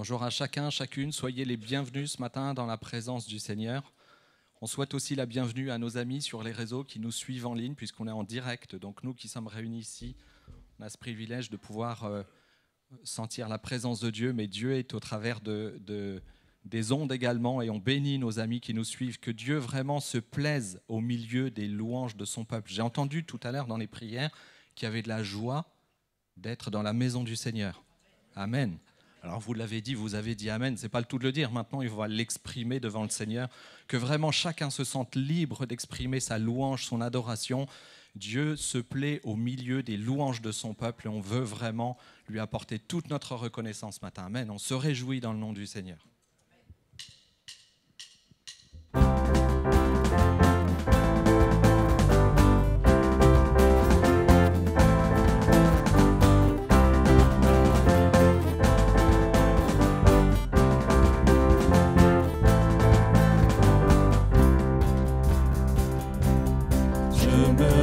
Bonjour à chacun, chacune, soyez les bienvenus ce matin dans la présence du Seigneur. On souhaite aussi la bienvenue à nos amis sur les réseaux qui nous suivent en ligne puisqu'on est en direct. Donc nous qui sommes réunis ici, on a ce privilège de pouvoir sentir la présence de Dieu, mais Dieu est au travers des ondes également et on bénit nos amis qui nous suivent. Que Dieu vraiment se plaise au milieu des louanges de son peuple. J'ai entendu tout à l'heure dans les prières qu'il y avait de la joie d'être dans la maison du Seigneur. Amen. Alors vous l'avez dit, vous avez dit Amen, ce n'est pas le tout de le dire, maintenant il va l'exprimer devant le Seigneur, que vraiment chacun se sente libre d'exprimer sa louange, son adoration. Dieu se plaît au milieu des louanges de son peuple et on veut vraiment lui apporter toute notre reconnaissance ce matin. Amen, on se réjouit dans le nom du Seigneur.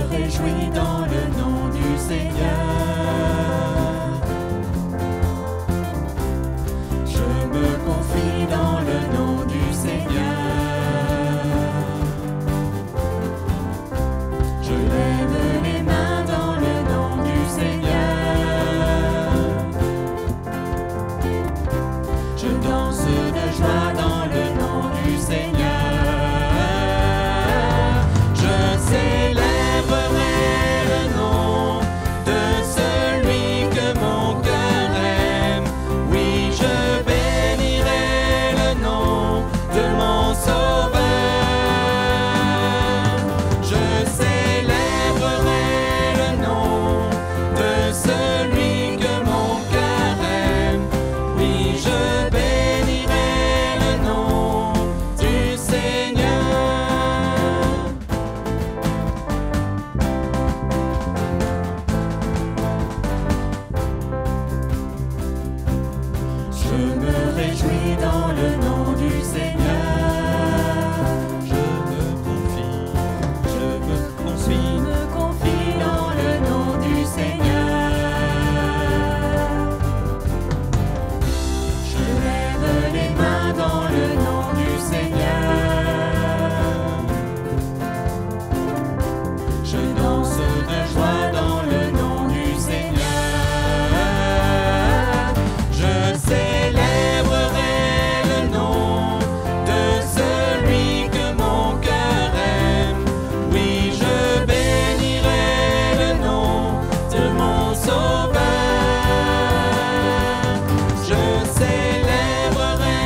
Réjouis dans le nom du Seigneur. Je me confie dans le nom du Seigneur. Je lève les mains dans le nom du Seigneur. Je danse de joie dans le nom du Seigneur. Je célébrerai le nom de celui que mon cœur aime. Oui, je bénirai le nom de mon Sauveur. Je célébrerai le nom de celui que mon cœur aime. Oui, je bénirai le nom du Seigneur. Je me réjouis dans le nom du Seigneur. Je me confie dans le nom du Seigneur. Je lève les mains dans le nom du Seigneur. Je danse de joie dans le nom du Seigneur. Je célébrerai le nom de celui que mon cœur aime. Oui, je bénirai le nom de mon Sauveur. Je célébrerai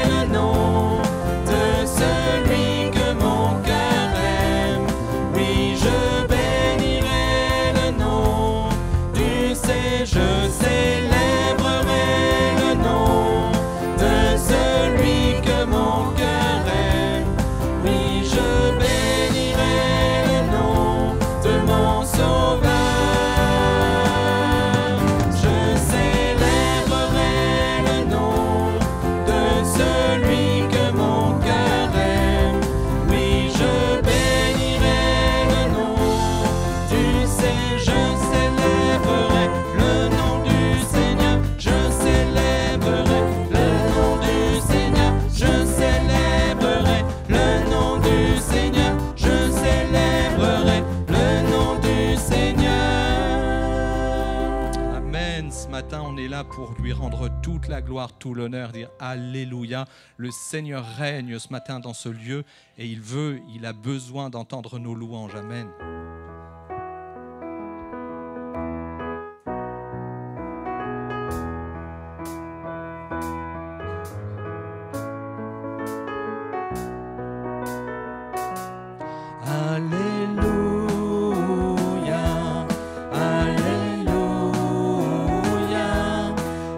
le nom de celui que mon cœur aime. Oui, je bénirai le nom du Seigneur. Je célébrerai le nom de celui que mon cœur aime. Oui, je bénirai le nom de mon Sauveur. Je célébrerai le nom de celui que mon cœur aime. Oui, je bénirai le nom du Seigneur. Je célébrerai le nom du Seigneur. Je célébrerai le nom du Seigneur. Je célébrerai le nom du Seigneur. Je célébrerai le nom du Seigneur. Amen. Ce matin, on est là pour lui rendre toute la gloire, tout l'honneur, dire Alléluia. Le Seigneur règne ce matin dans ce lieu et il a besoin d'entendre nos louanges. Amen. Alléluia, Alléluia,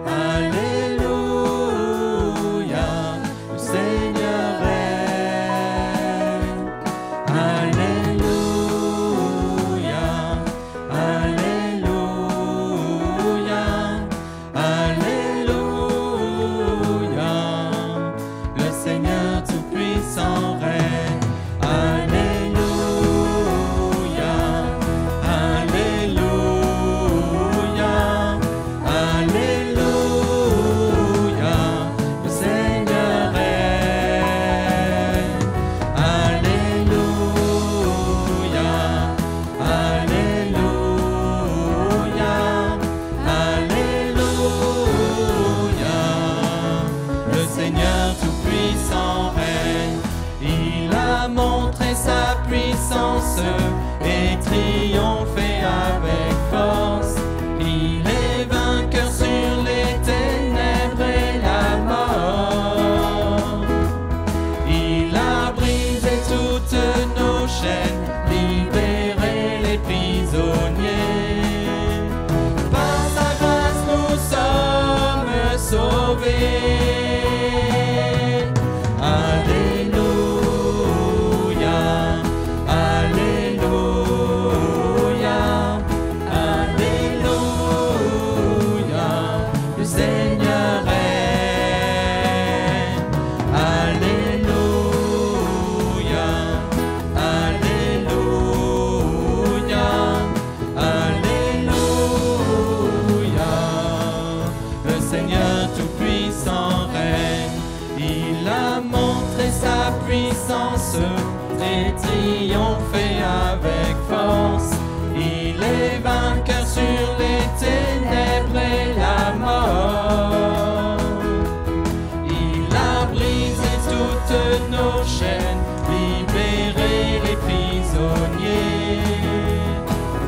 Alléluia, le Seigneur règne. Alléluia. puissance et triompher avec force. Il est vainqueur sur les ténèbres et la mort. Il a brisé toutes nos chaînes, libéré les prisonniers. Par sa grâce nous sommes sauvés. Alléluia, Alléluia, Alléluia, le Seigneur règne. Alléluia, Alléluia, Alléluia, le Seigneur tout-puissant règne. Il a montré sa puissance et triomphé avec force. Il est vainqueur sur les ténèbres et la mort. Il a brisé toutes nos chaînes, libéré les prisonniers.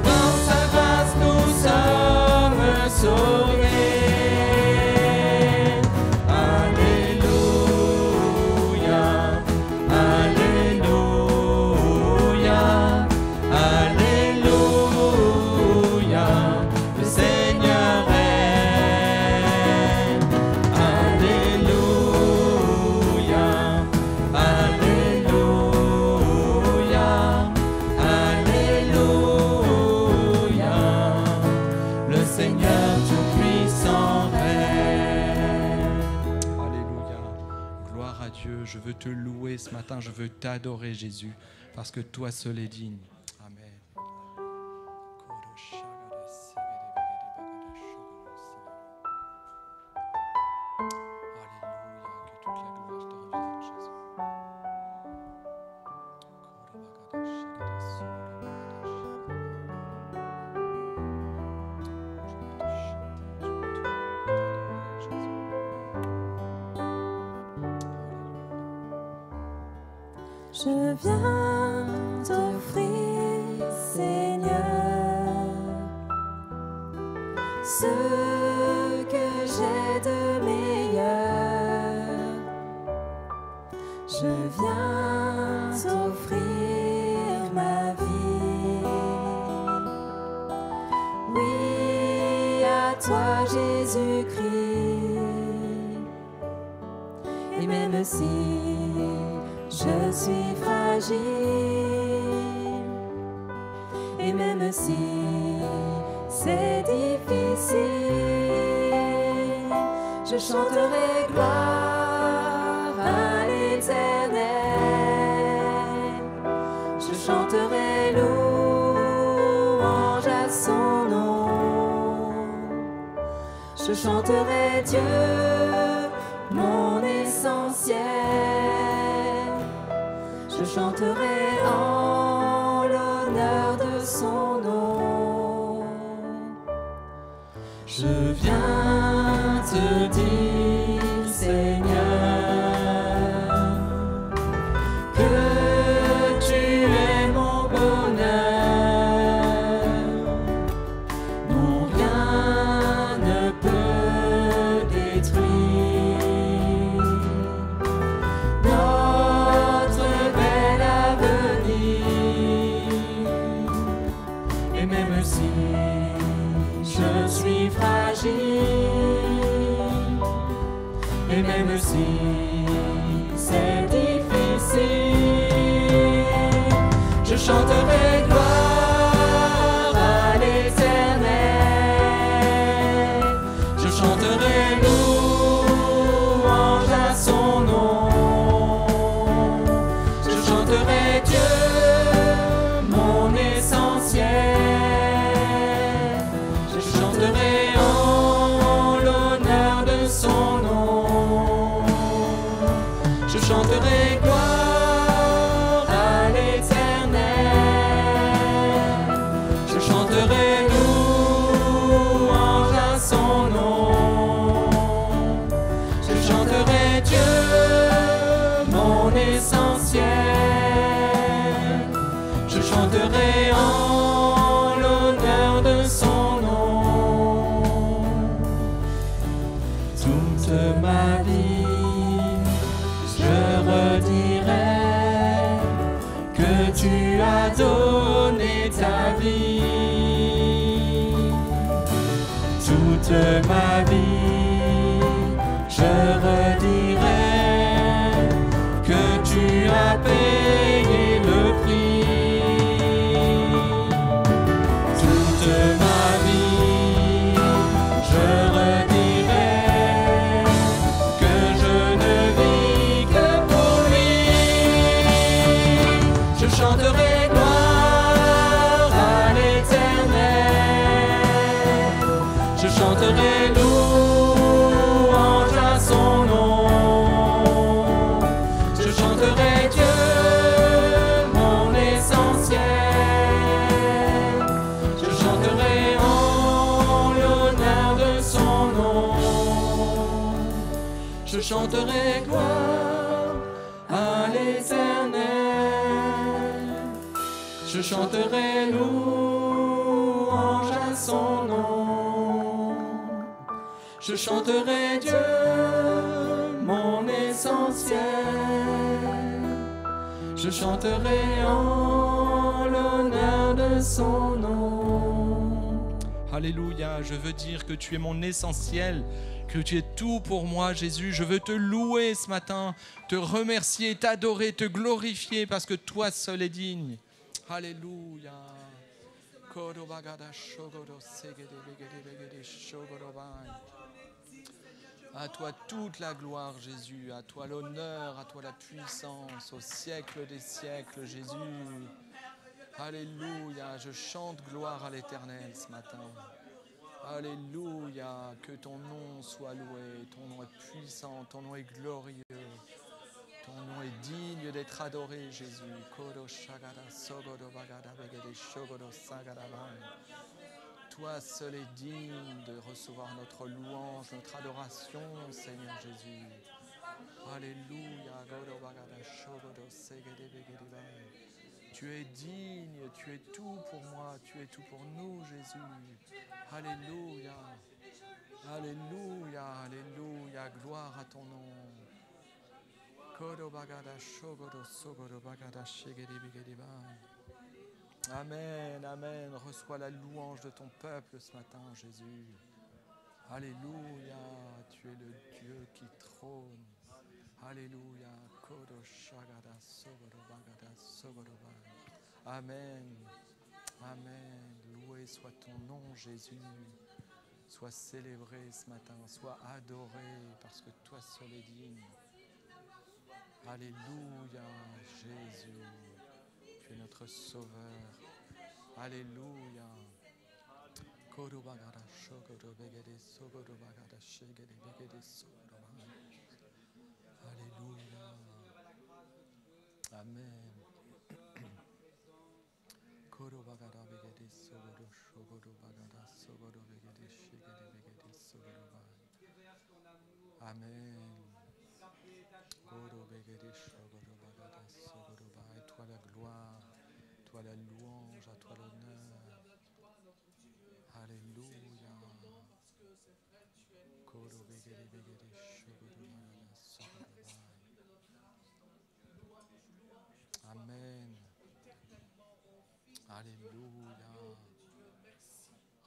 Dans sa grâce nous sommes sauvés. Alléluia, Alléluia, Alléluia, le Seigneur règne. Alléluia, Alléluia, Alléluia, le Seigneur tout-puissant règne. Alléluia. Gloire à Dieu. Je veux te louer ce matin. Je veux t'adorer, Jésus, parce que toi seul es digne. Amen. Alléluia. Que toute la gloire te revienne, Jésus. Je viens t'offrir, Seigneur, ce que j'ai de meilleur. Je viens t'offrir ma vie. Oui, à toi, Jésus-Christ. Et même si je suis fragile, et même si c'est difficile, je chanterai gloire à l'Éternel. Je chanterai louange à son nom. Je chanterai Dieu, mon essentiel. Je chanterai en l'honneur de son nom. Je viens te dire, Seigneur, que tu es mon bonheur. Non, rien ne peut détruire notre bel avenir. Et même si je suis fragile, et même si c'est difficile, je chanterai gloire à l'Éternel. Je chanterai louange à son nom. Je chanterai Dieu, mon essentiel. Je chanterai en l'honneur de son nom. Je chanterai gloire à l'Éternel. Je chanterai louange à son nom. Je chanterai Dieu, mon essentiel. Je tu as donné ta vie. Toute ma vie, je redirai que tu as payé le prix. Toute ma vie, je redirai que je ne vis que pour lui. Je chanterai gloire à l'Éternel. Je chanterai louange à son nom. Je chanterai Dieu, mon essentiel. Je chanterai en l'honneur de son nom. Je chanterai gloire à l'Éternel. Je chanterai louange à son nom. Je chanterai Dieu, mon essentiel. Je chanterai en l'honneur de son nom. Alléluia, je veux dire que tu es mon essentiel, que tu es tout pour moi, Jésus. Je veux te louer ce matin, te remercier, t'adorer, te glorifier parce que toi seul es digne. Alléluia. À toi toute la gloire, Jésus. À toi l'honneur, à toi la puissance, au siècle des siècles, Jésus. Alléluia. Je chante gloire à l'Éternel ce matin. Alléluia. Que ton nom soit loué. Ton nom est puissant, ton nom est glorieux. Ton nom est digne d'être adoré, Jésus. Toi seul est digne de recevoir notre louange, notre adoration, Seigneur Jésus. Alléluia. Tu es digne, tu es tout pour moi, tu es tout pour nous, Jésus. Alléluia. Alléluia, alléluia. Gloire à ton nom. Amen, amen. Reçois la louange de ton peuple ce matin, Jésus. Alléluia, tu es le Dieu qui trône. Alléluia. Amen, amen. Loué soit ton nom, Jésus. Sois célébré ce matin, sois adoré parce que toi seul es digne. Alléluia, Jésus, tu es notre Sauveur. Alléluia. Alléluia. Amen. Amen. Et toi la gloire, toi la louange, à toi l'honneur. Alléluia. Amen. Alléluia.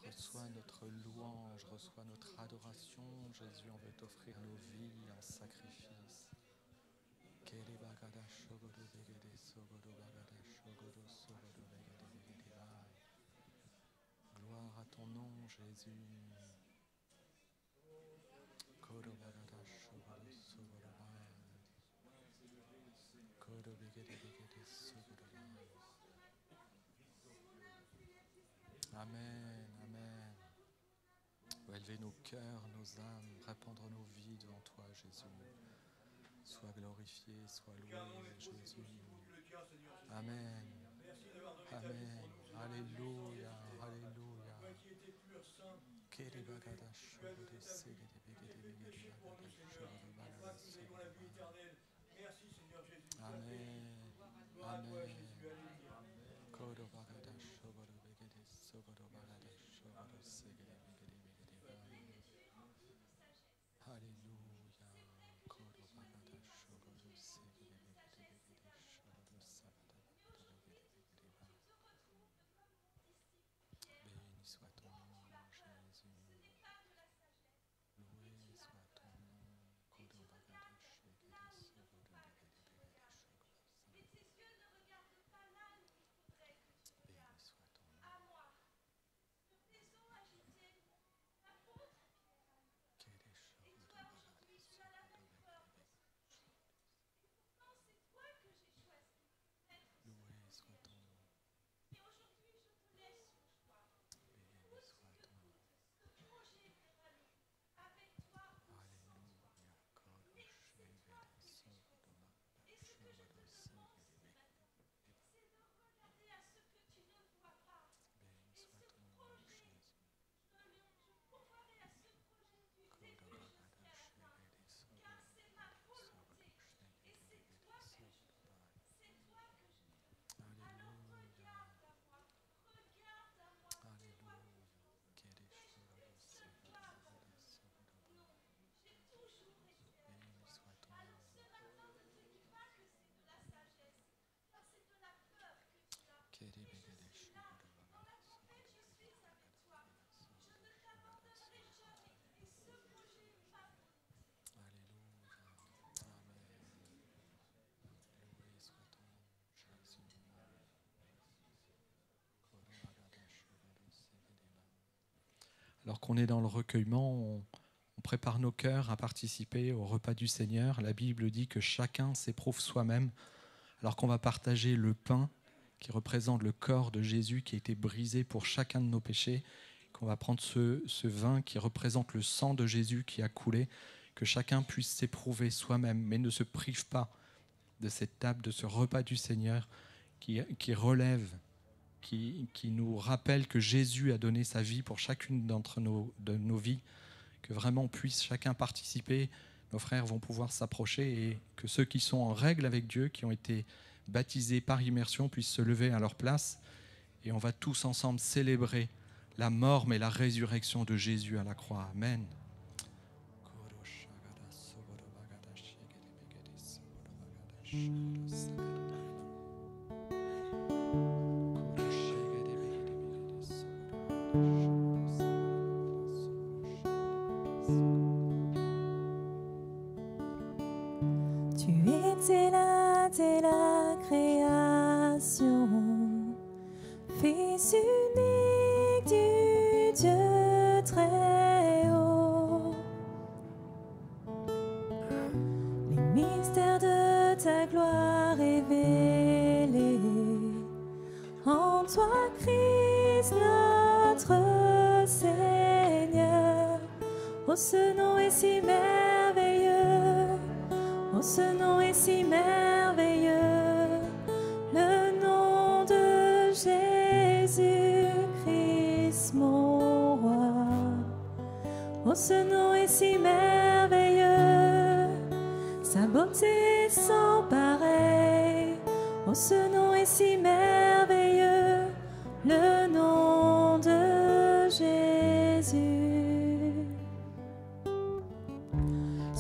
Reçois notre louange, reçois notre adoration. Jésus, on veut t'offrir nos vies en sacrifice. Gloire à ton nom, Jésus. Amen, amen. Élever nos cœurs, nos âmes, répandre nos vies devant toi, Jésus. Sois glorifié, sois loué, Jésus. Amen. Amen. Alléluia, alléluia. Amen. Amen. Alors qu'on est dans le recueillement, on prépare nos cœurs à participer au repas du Seigneur. La Bible dit que chacun s'éprouve soi-même, alors qu'on va partager le pain qui représente le corps de Jésus qui a été brisé pour chacun de nos péchés, qu'on va prendre ce vin qui représente le sang de Jésus qui a coulé, que chacun puisse s'éprouver soi-même, mais ne se prive pas de cette table, de ce repas du Seigneur qui relève, qui nous rappelle que Jésus a donné sa vie pour chacune d'entre de nos vies, que vraiment on puisse chacun participer. Nos frères vont pouvoir s'approcher et que ceux qui sont en règle avec Dieu, qui ont été baptisés par immersion, puissent se lever à leur place. Et on va tous ensemble célébrer la mort mais la résurrection de Jésus à la croix. Amen. Tu étais là dès la création, Fils unique du Dieu très haut. Les mystères de ta gloire révélés en toi, Christ notre Seigneur. Oh, ce nom est si merveilleux, oh, ce nom est si merveilleux, le nom de Jésus-Christ mon roi. Oh, ce nom est si merveilleux, sa beauté est sans pareil. Oh, ce nom est si merveilleux, le nom de Jésus.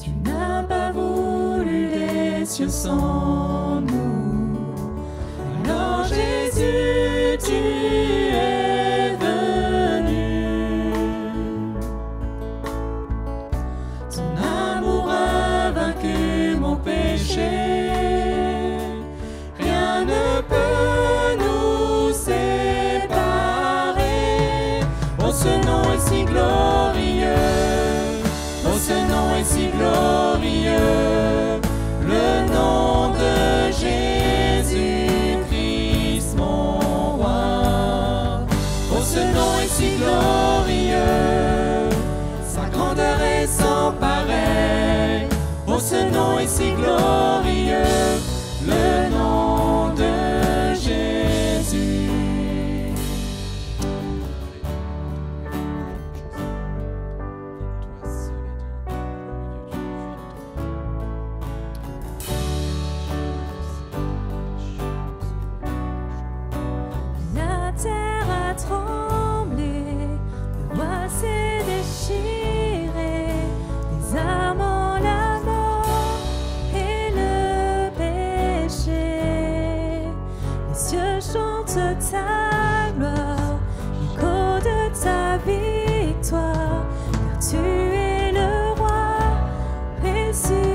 Tu n'as pas voulu les cieux sans nous, alors Jésus, tu es venu. Ton amour a vaincu mon péché, rien ne peut nous séparer. Oh, ce nom est si glorieux, oh, ce nom est si glorieux, le nom de Jésus-Christ mon roi. Oh, ce nom est si glorieux, sa grandeur est sans pareil. Oh, ce nom est si glorieux, le nom de Jésus. La terre a tremblé, le bois s'est déchiré, les amants, la mort et le péché. Les cieux chantent ta gloire, l'écho de ta victoire, car tu es le roi ressuscité.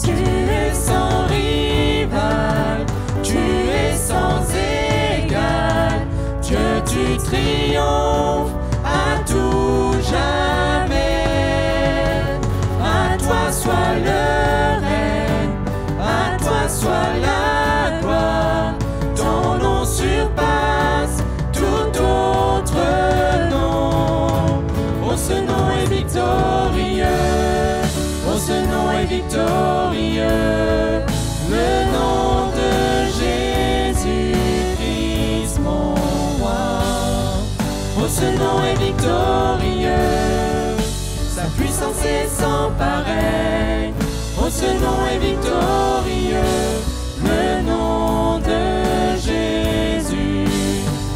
Tu es sans rival, tu es sans égal, Dieu, tu triomphes à tout jamais. À toi soit le règne, à toi soit la gloire, ton nom surpasse tout autre nom. Oh, ce nom est victorieux, oh, ce nom est victorieux, le nom de Jésus-Christ mon roi. Oh, ce nom est victorieux, sa puissance est sans pareil. Oh, ce nom est victorieux, le nom de Jésus.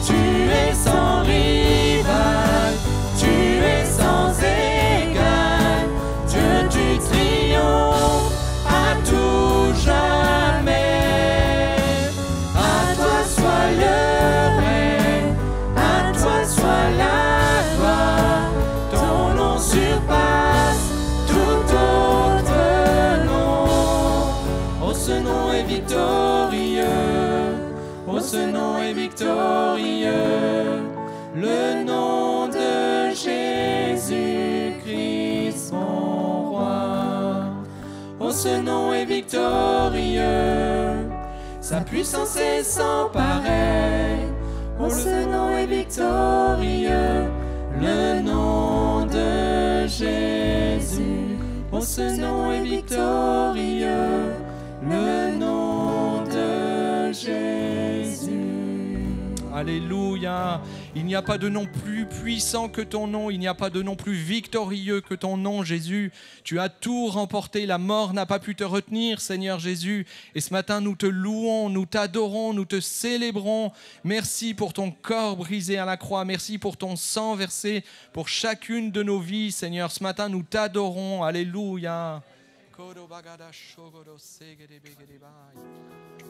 Tu es sans rival, tu es sans égal, Dieu, tu triomphes à tout jamais. À toi soit le règne, à toi soit la gloire, ton nom surpasse tout autre nom. Oh, ce nom est victorieux, oh, ce nom est victorieux, le nom de Jésus-Christ, mon roi. Oh, ce nom est victorieux, sa puissance est sans pareil. Oh, ce nom est victorieux, le nom de Jésus. Oh, ce nom est victorieux, le nom de Jésus. Alléluia. Il n'y a pas de nom plus puissant que ton nom. Il n'y a pas de nom plus victorieux que ton nom, Jésus. Tu as tout remporté. La mort n'a pas pu te retenir, Seigneur Jésus. Et ce matin, nous te louons, nous t'adorons, nous te célébrons. Merci pour ton corps brisé à la croix. Merci pour ton sang versé pour chacune de nos vies, Seigneur. Ce matin, nous t'adorons. Alléluia.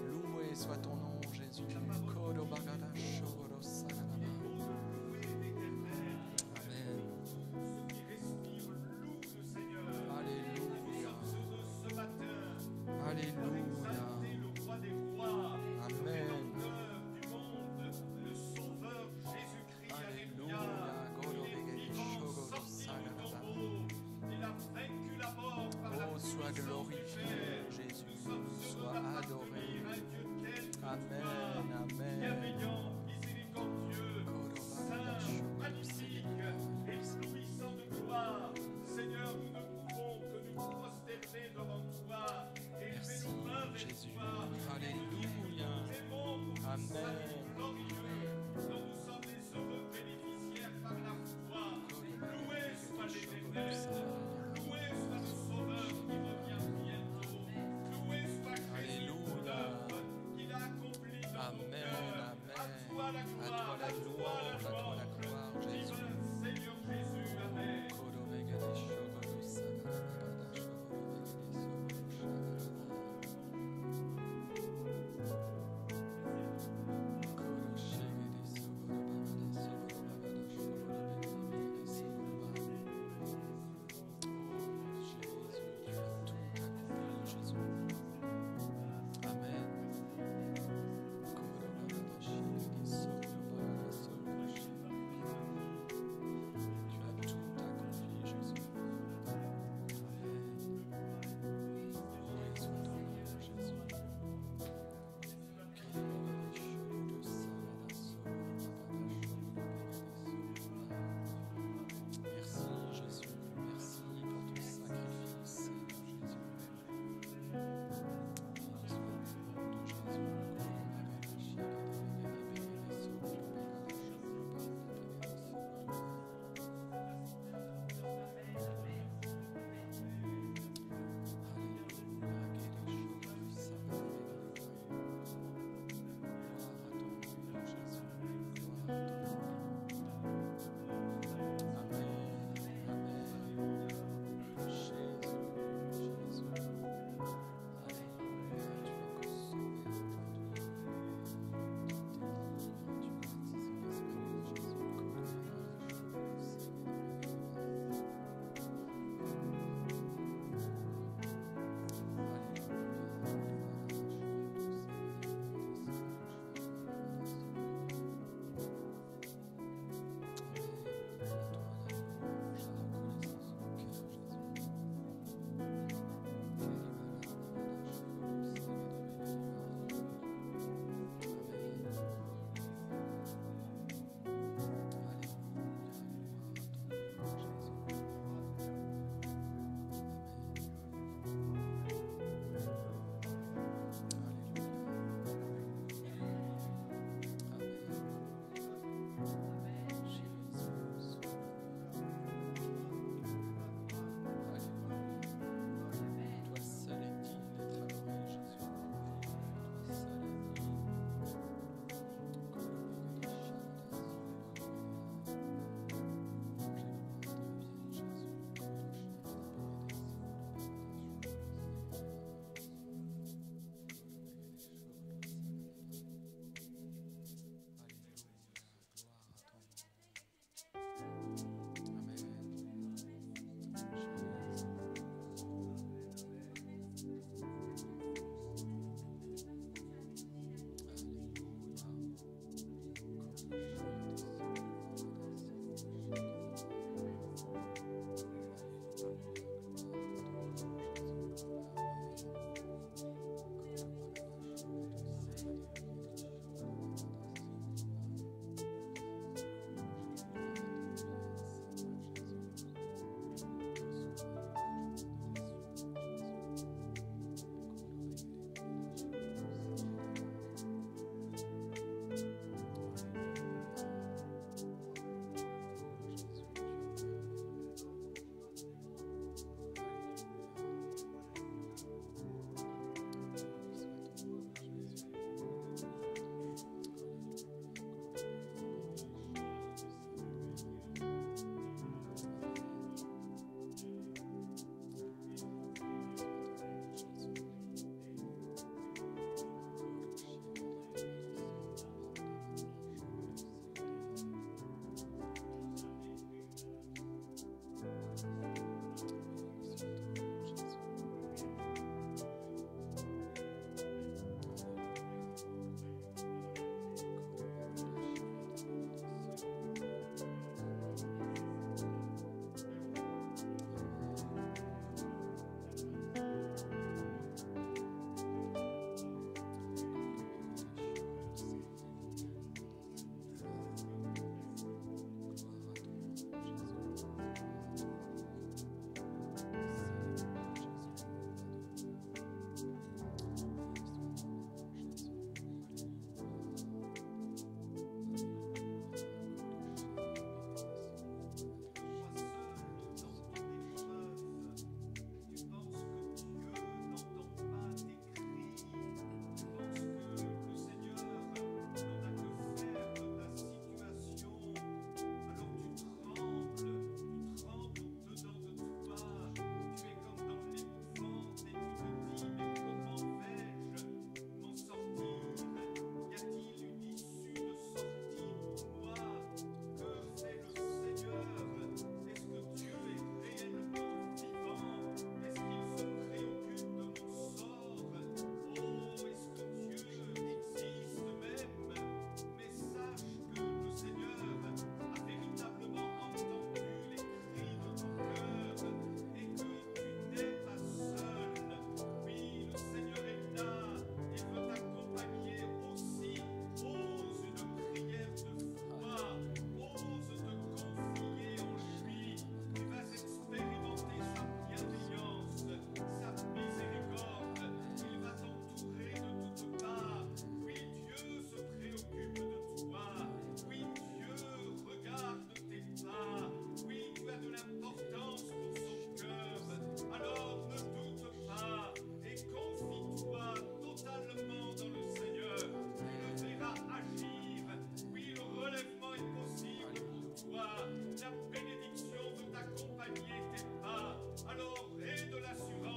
Loué soit ton nom, Jésus. Alléluia. Amen. Oh, sois glorifié, Jésus. Sois adoré. Amen. Amen. Amen.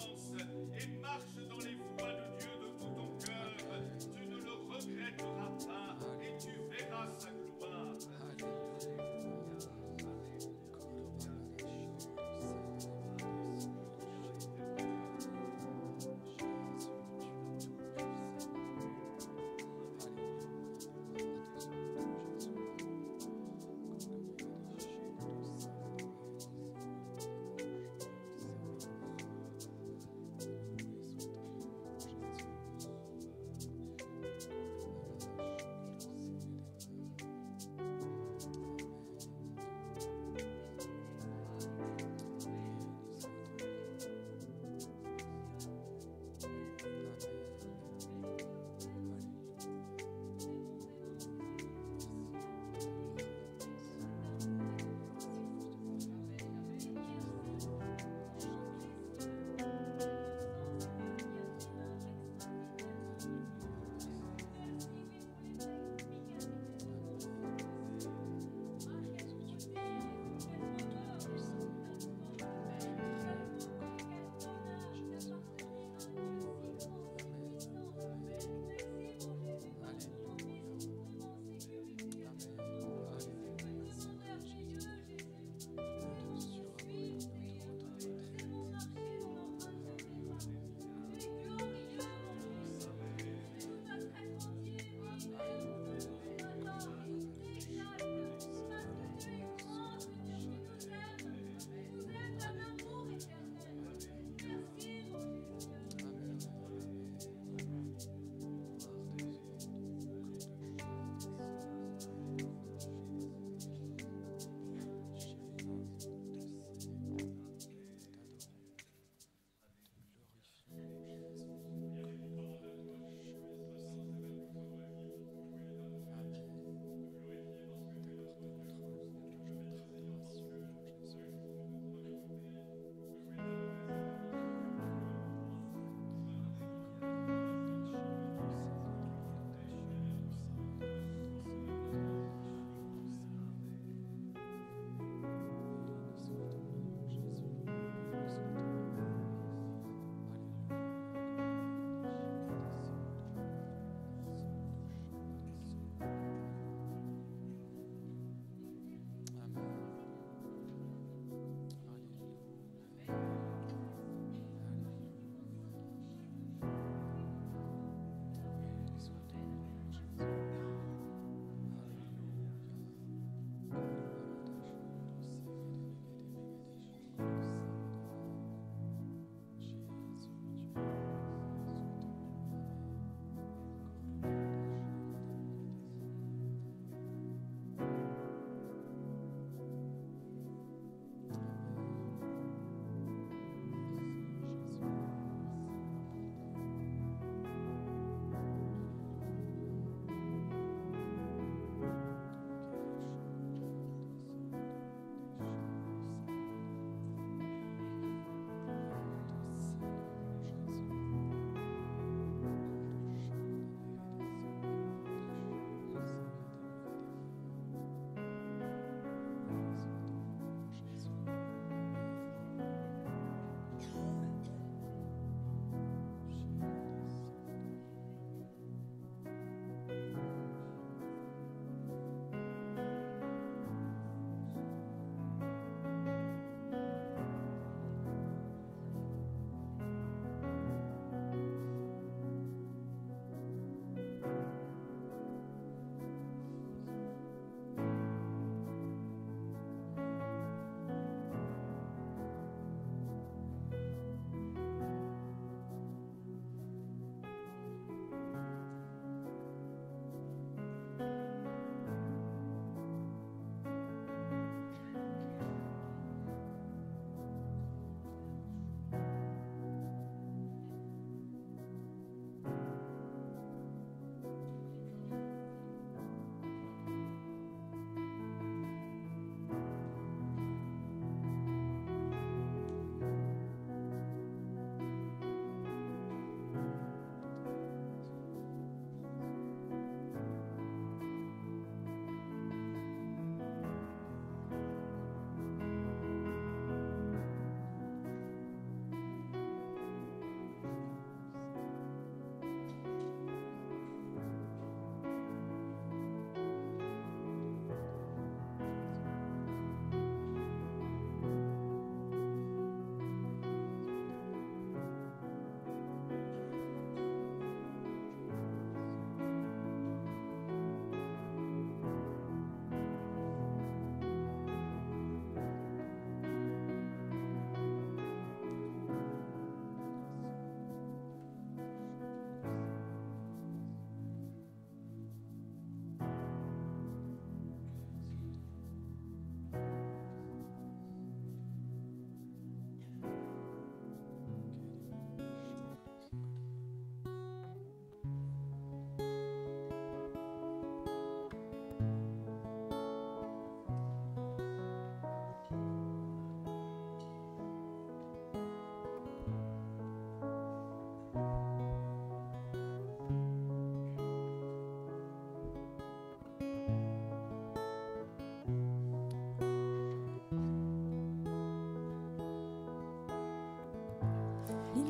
obéissance et marche dans les voies de Dieu de tout ton cœur, tu ne le regretteras pas et tu verras sa gloire. Alléluia.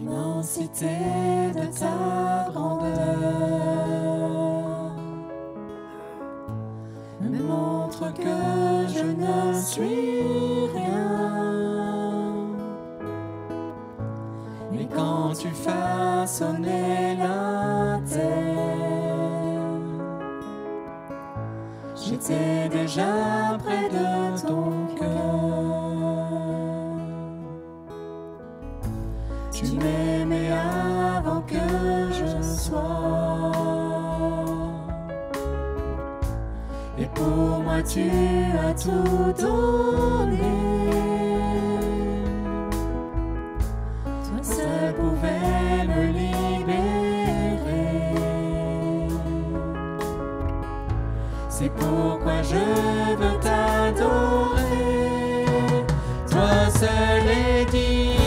l'immensité de ta grandeur me montre que je ne suis rien. Et quand tu façonnais la terre, j'étais déjà près de ton cœur. Tu m'aimais avant que je sois, et pour moi tu as tout donné. Toi seul pouvais me libérer. C'est pourquoi je veux t'adorer. Toi seul est digne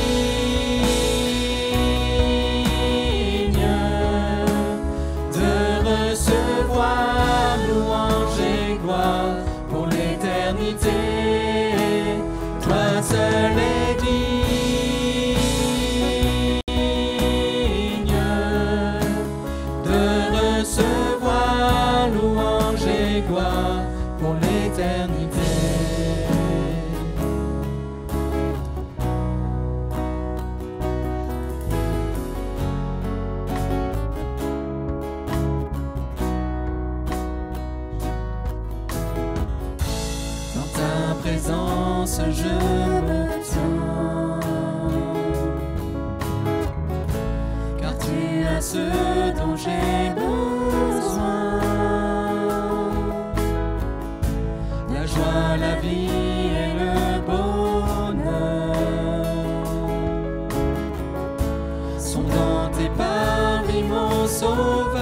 de recevoir louange et gloire pour l'éternité. Toi seul est digne de recevoir louange et gloire pour l'éternité. Dans ta présence, je me tiens, car tu as ce dont j'ai besoin. La joie, la vie et le bonheur sont dans tes paris, mon sauveur.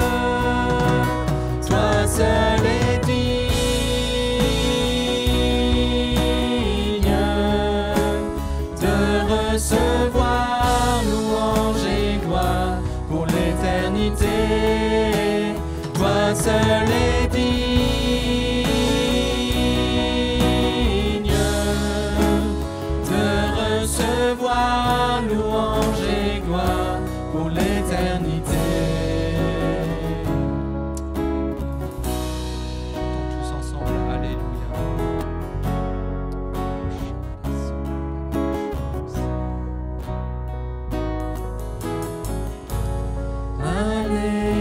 Toi seul est digne de recevoir louange et gloire pour l'éternité. Toi seul est digne de recevoir louange et gloire pour l'éternité. Chantons tous ensemble, Alléluia. Alléluia.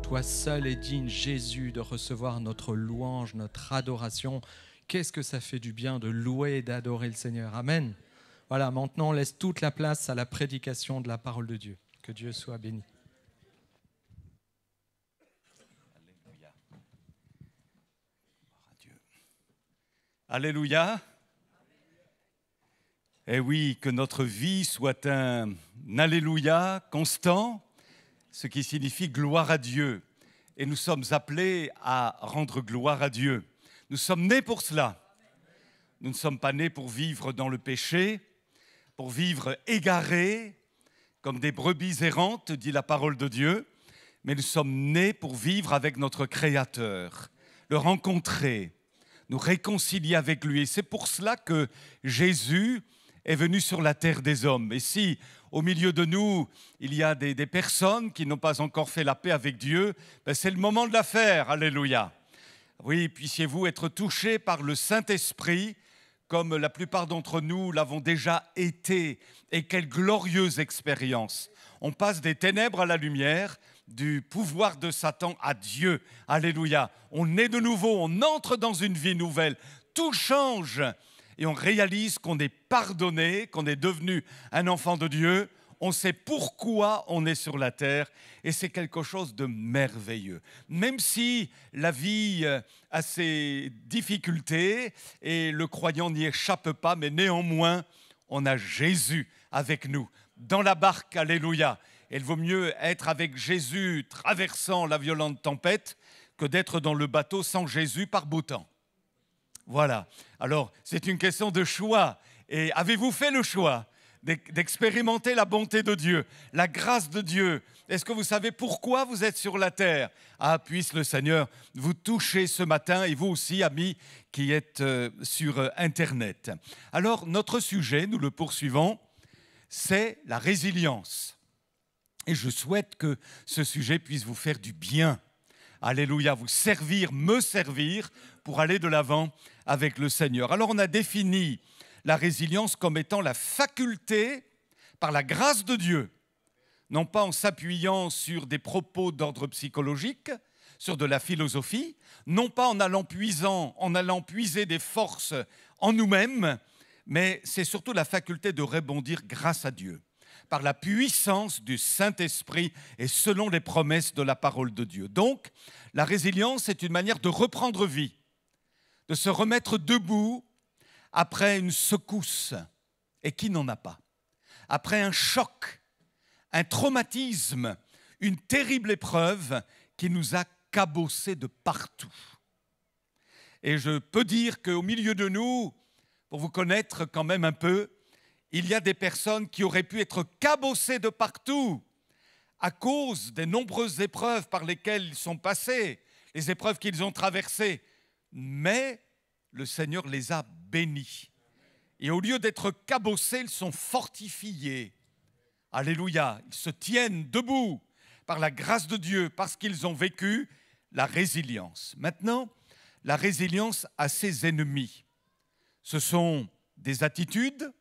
Toi seul est digne, Jésus, de recevoir notre louange, notre adoration. Qu'est-ce que ça fait du bien de louer et d'adorer le Seigneur. Amen. Voilà, maintenant on laisse toute la place à la prédication de la parole de Dieu. Que Dieu soit béni. Alléluia. Gloire à Dieu. Alléluia. Eh oui, que notre vie soit un Alléluia constant, ce qui signifie gloire à Dieu. Et nous sommes appelés à rendre gloire à Dieu. Nous sommes nés pour cela. Nous ne sommes pas nés pour vivre dans le péché, pour vivre égarés, comme des brebis errantes, dit la parole de Dieu, mais nous sommes nés pour vivre avec notre Créateur, le rencontrer, nous réconcilier avec lui. Et c'est pour cela que Jésus est venu sur la terre des hommes. Et si au milieu de nous, il y a des personnes qui n'ont pas encore fait la paix avec Dieu, ben c'est le moment de la faire. Alléluia. Oui, puissiez-vous être touchés par le Saint-Esprit, comme la plupart d'entre nous l'avons déjà été. Et quelle glorieuse expérience. On passe des ténèbres à la lumière, du pouvoir de Satan à Dieu. Alléluia. On est de nouveau, on entre dans une vie nouvelle. Tout change et on réalise qu'on est pardonné, qu'on est devenu un enfant de Dieu. On sait pourquoi on est sur la terre et c'est quelque chose de merveilleux. Même si la vie a ses difficultés et le croyant n'y échappe pas, mais néanmoins, on a Jésus avec nous dans la barque. Alléluia. Il vaut mieux être avec Jésus traversant la violente tempête que d'être dans le bateau sans Jésus par beau temps. Voilà. Alors, c'est une question de choix. Et avez-vous fait le choix d'expérimenter la bonté de Dieu, la grâce de Dieu? Est-ce que vous savez pourquoi vous êtes sur la terre? Ah, puisse le Seigneur vous toucher ce matin, et vous aussi, amis, qui êtes sur Internet. Alors, notre sujet, nous le poursuivons, c'est la résilience. Et je souhaite que ce sujet puisse vous faire du bien. Alléluia, vous servir, me servir pour aller de l'avant avec le Seigneur. Alors on a défini la résilience comme étant la faculté, par la grâce de Dieu, non pas en s'appuyant sur des propos d'ordre psychologique, sur de la philosophie, non pas en allant puiser des forces en nous-mêmes, mais c'est surtout la faculté de rebondir grâce à Dieu, par la puissance du Saint-Esprit et selon les promesses de la parole de Dieu. Donc, la résilience est une manière de reprendre vie, de se remettre debout après une secousse, et qui n'en a pas? Après un choc, un traumatisme, une terrible épreuve qui nous a cabossés de partout. Et je peux dire qu'au milieu de nous, pour vous connaître quand même un peu, il y a des personnes qui auraient pu être cabossées de partout à cause des nombreuses épreuves par lesquelles ils sont passés, les épreuves qu'ils ont traversées. Mais le Seigneur les a bénis. Et au lieu d'être cabossés, ils sont fortifiés. Alléluia, ils se tiennent debout par la grâce de Dieu parce qu'ils ont vécu la résilience. Maintenant, la résilience a ses ennemis. Ce sont des attitudes,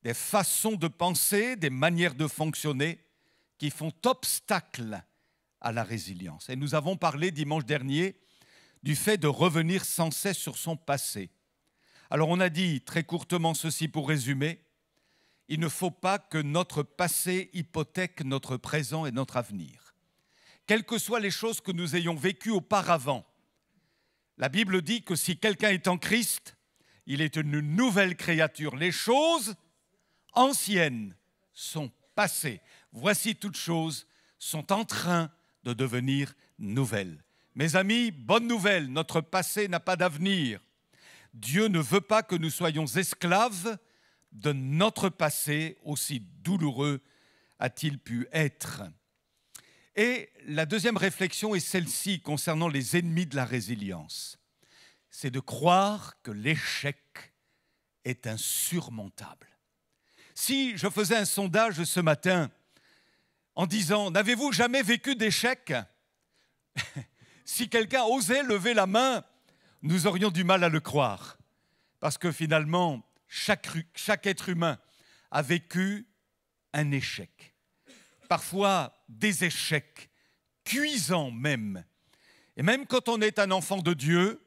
des façons de penser, des manières de fonctionner qui font obstacle à la résilience. Et nous avons parlé dimanche dernier du fait de revenir sans cesse sur son passé. Alors on a dit très courtement ceci pour résumer, il ne faut pas que notre passé hypothèque notre présent et notre avenir. Quelles que soient les choses que nous ayons vécues auparavant, la Bible dit que si quelqu'un est en Christ, il est une nouvelle créature. Les choses anciennes sont passées. Voici toutes choses sont en train de devenir nouvelles. Mes amis, bonne nouvelle, notre passé n'a pas d'avenir. Dieu ne veut pas que nous soyons esclaves de notre passé, aussi douloureux a-t-il pu être. Et la deuxième réflexion est celle-ci concernant les ennemis de la résilience. C'est de croire que l'échec est insurmontable. Si je faisais un sondage ce matin en disant « N'avez-vous jamais vécu d'échec ?» Si quelqu'un osait lever la main, nous aurions du mal à le croire. Parce que finalement, chaque être humain a vécu un échec. Parfois des échecs, cuisants même. Et même quand on est un enfant de Dieu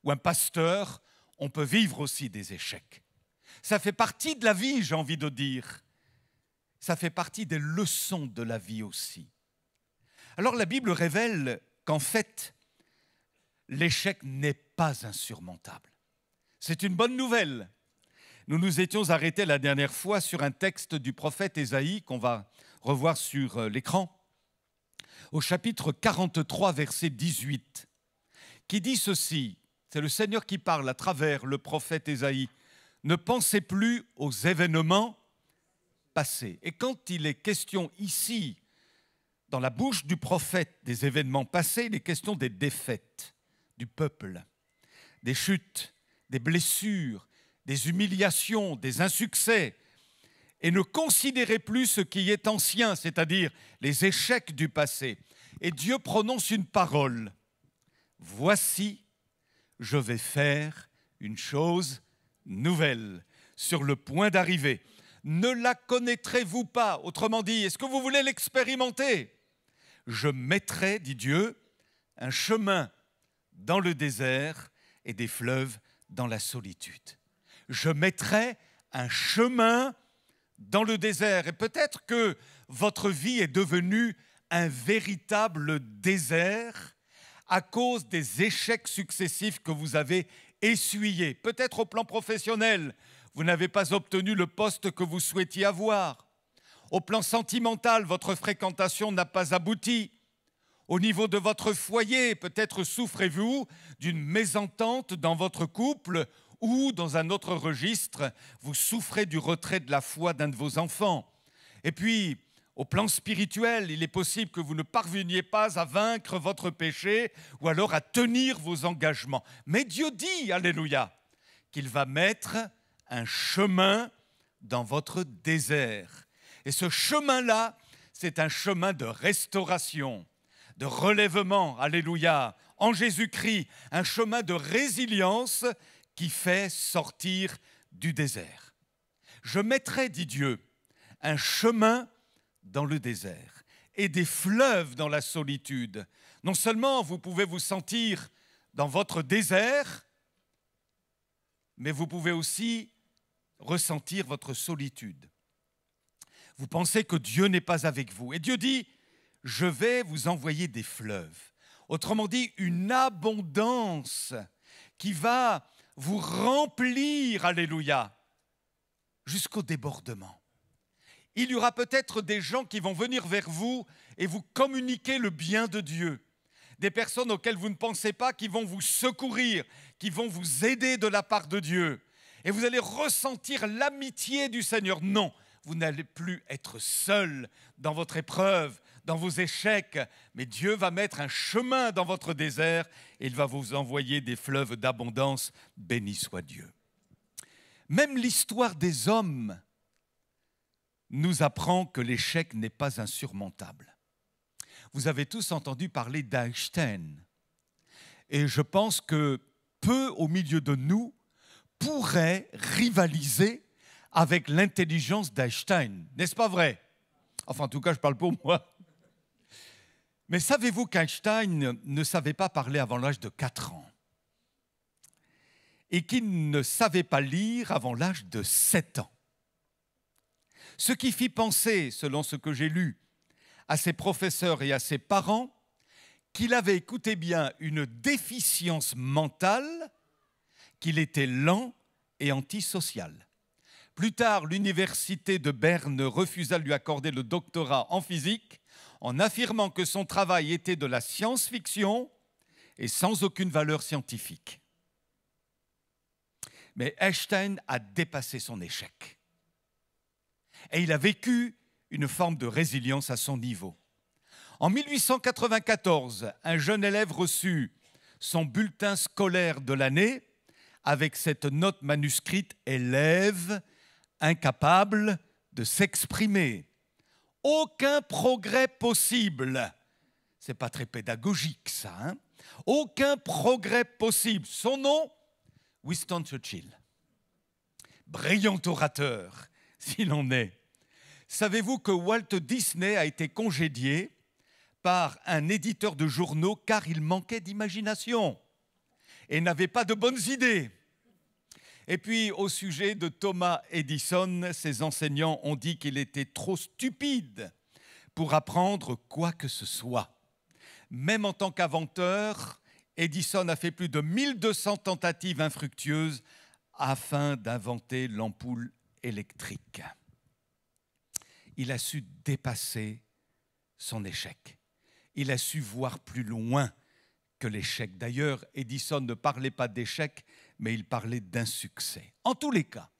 ou un pasteur, on peut vivre aussi des échecs. Ça fait partie de la vie, j'ai envie de dire. Ça fait partie des leçons de la vie aussi. Alors la Bible révèle qu'en fait, l'échec n'est pas insurmontable. C'est une bonne nouvelle. Nous nous étions arrêtés la dernière fois sur un texte du prophète Ésaïe qu'on va revoir sur l'écran, au chapitre 43, verset 18, qui dit ceci, C'est le Seigneur qui parle à travers le prophète Ésaïe. Ne pensez plus aux événements passés. Et quand il est question ici, dans la bouche du prophète, des événements passés, il est question des défaites du peuple, des chutes, des blessures, des humiliations, des insuccès. Et ne considérez plus ce qui est ancien, c'est-à-dire les échecs du passé. Et Dieu prononce une parole. Voici, je vais faire une chose nouvelle, sur le point d'arriver. Ne la connaîtrez-vous pas? Autrement dit, est-ce que vous voulez l'expérimenter? Je mettrai, dit Dieu, un chemin dans le désert et des fleuves dans la solitude. Je mettrai un chemin dans le désert. Et peut-être que votre vie est devenue un véritable désert à cause des échecs successifs que vous avez essuyés. Peut-être au plan professionnel, vous n'avez pas obtenu le poste que vous souhaitiez avoir. Au plan sentimental, votre fréquentation n'a pas abouti. Au niveau de votre foyer, peut-être souffrez-vous d'une mésentente dans votre couple ou, dans un autre registre, vous souffrez du retrait de la foi d'un de vos enfants. Et puis, au plan spirituel, il est possible que vous ne parveniez pas à vaincre votre péché ou alors à tenir vos engagements. Mais Dieu dit, alléluia, qu'il va mettre un chemin dans votre désert. Et ce chemin-là, c'est un chemin de restauration, de relèvement, alléluia, en Jésus-Christ, un chemin de résilience qui fait sortir du désert. Je mettrai, dit Dieu, un chemin dans le désert et des fleuves dans la solitude. Non seulement vous pouvez vous sentir dans votre désert, mais vous pouvez aussi ressentir votre solitude. Vous pensez que Dieu n'est pas avec vous. Et Dieu dit, je vais vous envoyer des fleuves. Autrement dit, une abondance qui va vous remplir, alléluia, jusqu'au débordement. Il y aura peut-être des gens qui vont venir vers vous et vous communiquer le bien de Dieu. Des personnes auxquelles vous ne pensez pas, qui vont vous secourir, qui vont vous aider de la part de Dieu. Et vous allez ressentir l'amitié du Seigneur. Non, vous n'allez plus être seul dans votre épreuve, dans vos échecs, mais Dieu va mettre un chemin dans votre désert et il va vous envoyer des fleuves d'abondance. Béni soit Dieu. Même l'histoire des hommes nous apprend que l'échec n'est pas insurmontable. Vous avez tous entendu parler d'Einstein. Et je pense que peu au milieu de nous pourrait rivaliser avec l'intelligence d'Einstein. N'est-ce pas vrai? Enfin, en tout cas, je parle pour moi. Mais savez-vous qu'Einstein ne savait pas parler avant l'âge de 4 ans et qu'il ne savait pas lire avant l'âge de 7 ans? Ce qui fit penser, selon ce que j'ai lu, à ses professeurs et à ses parents, qu'il avait, écoutez bien, une déficience mentale, qu'il était lent et antisocial. Plus tard, l'université de Berne refusa de lui accorder le doctorat en physique en affirmant que son travail était de la science-fiction et sans aucune valeur scientifique. Mais Einstein a dépassé son échec. Et il a vécu une forme de résilience à son niveau. En 1894, un jeune élève reçut son bulletin scolaire de l'année avec cette note manuscrite « Élève incapable de s'exprimer. Aucun progrès possible. » C'est pas très pédagogique, ça. Hein? Aucun progrès possible. Son nom, Winston Churchill. Brillant orateur, s'il en est. Savez-vous que Walt Disney a été congédié par un éditeur de journaux car il manquait d'imagination et n'avait pas de bonnes idées? Et puis, au sujet de Thomas Edison, ses enseignants ont dit qu'il était trop stupide pour apprendre quoi que ce soit. Même en tant qu'inventeur, Edison a fait plus de 1200 tentatives infructueuses afin d'inventer l'ampoule électrique. Il a su dépasser son échec. Il a su voir plus loin que l'échec. D'ailleurs, Edison ne parlait pas d'échec, mais il parlait d'insuccès. En tous les cas,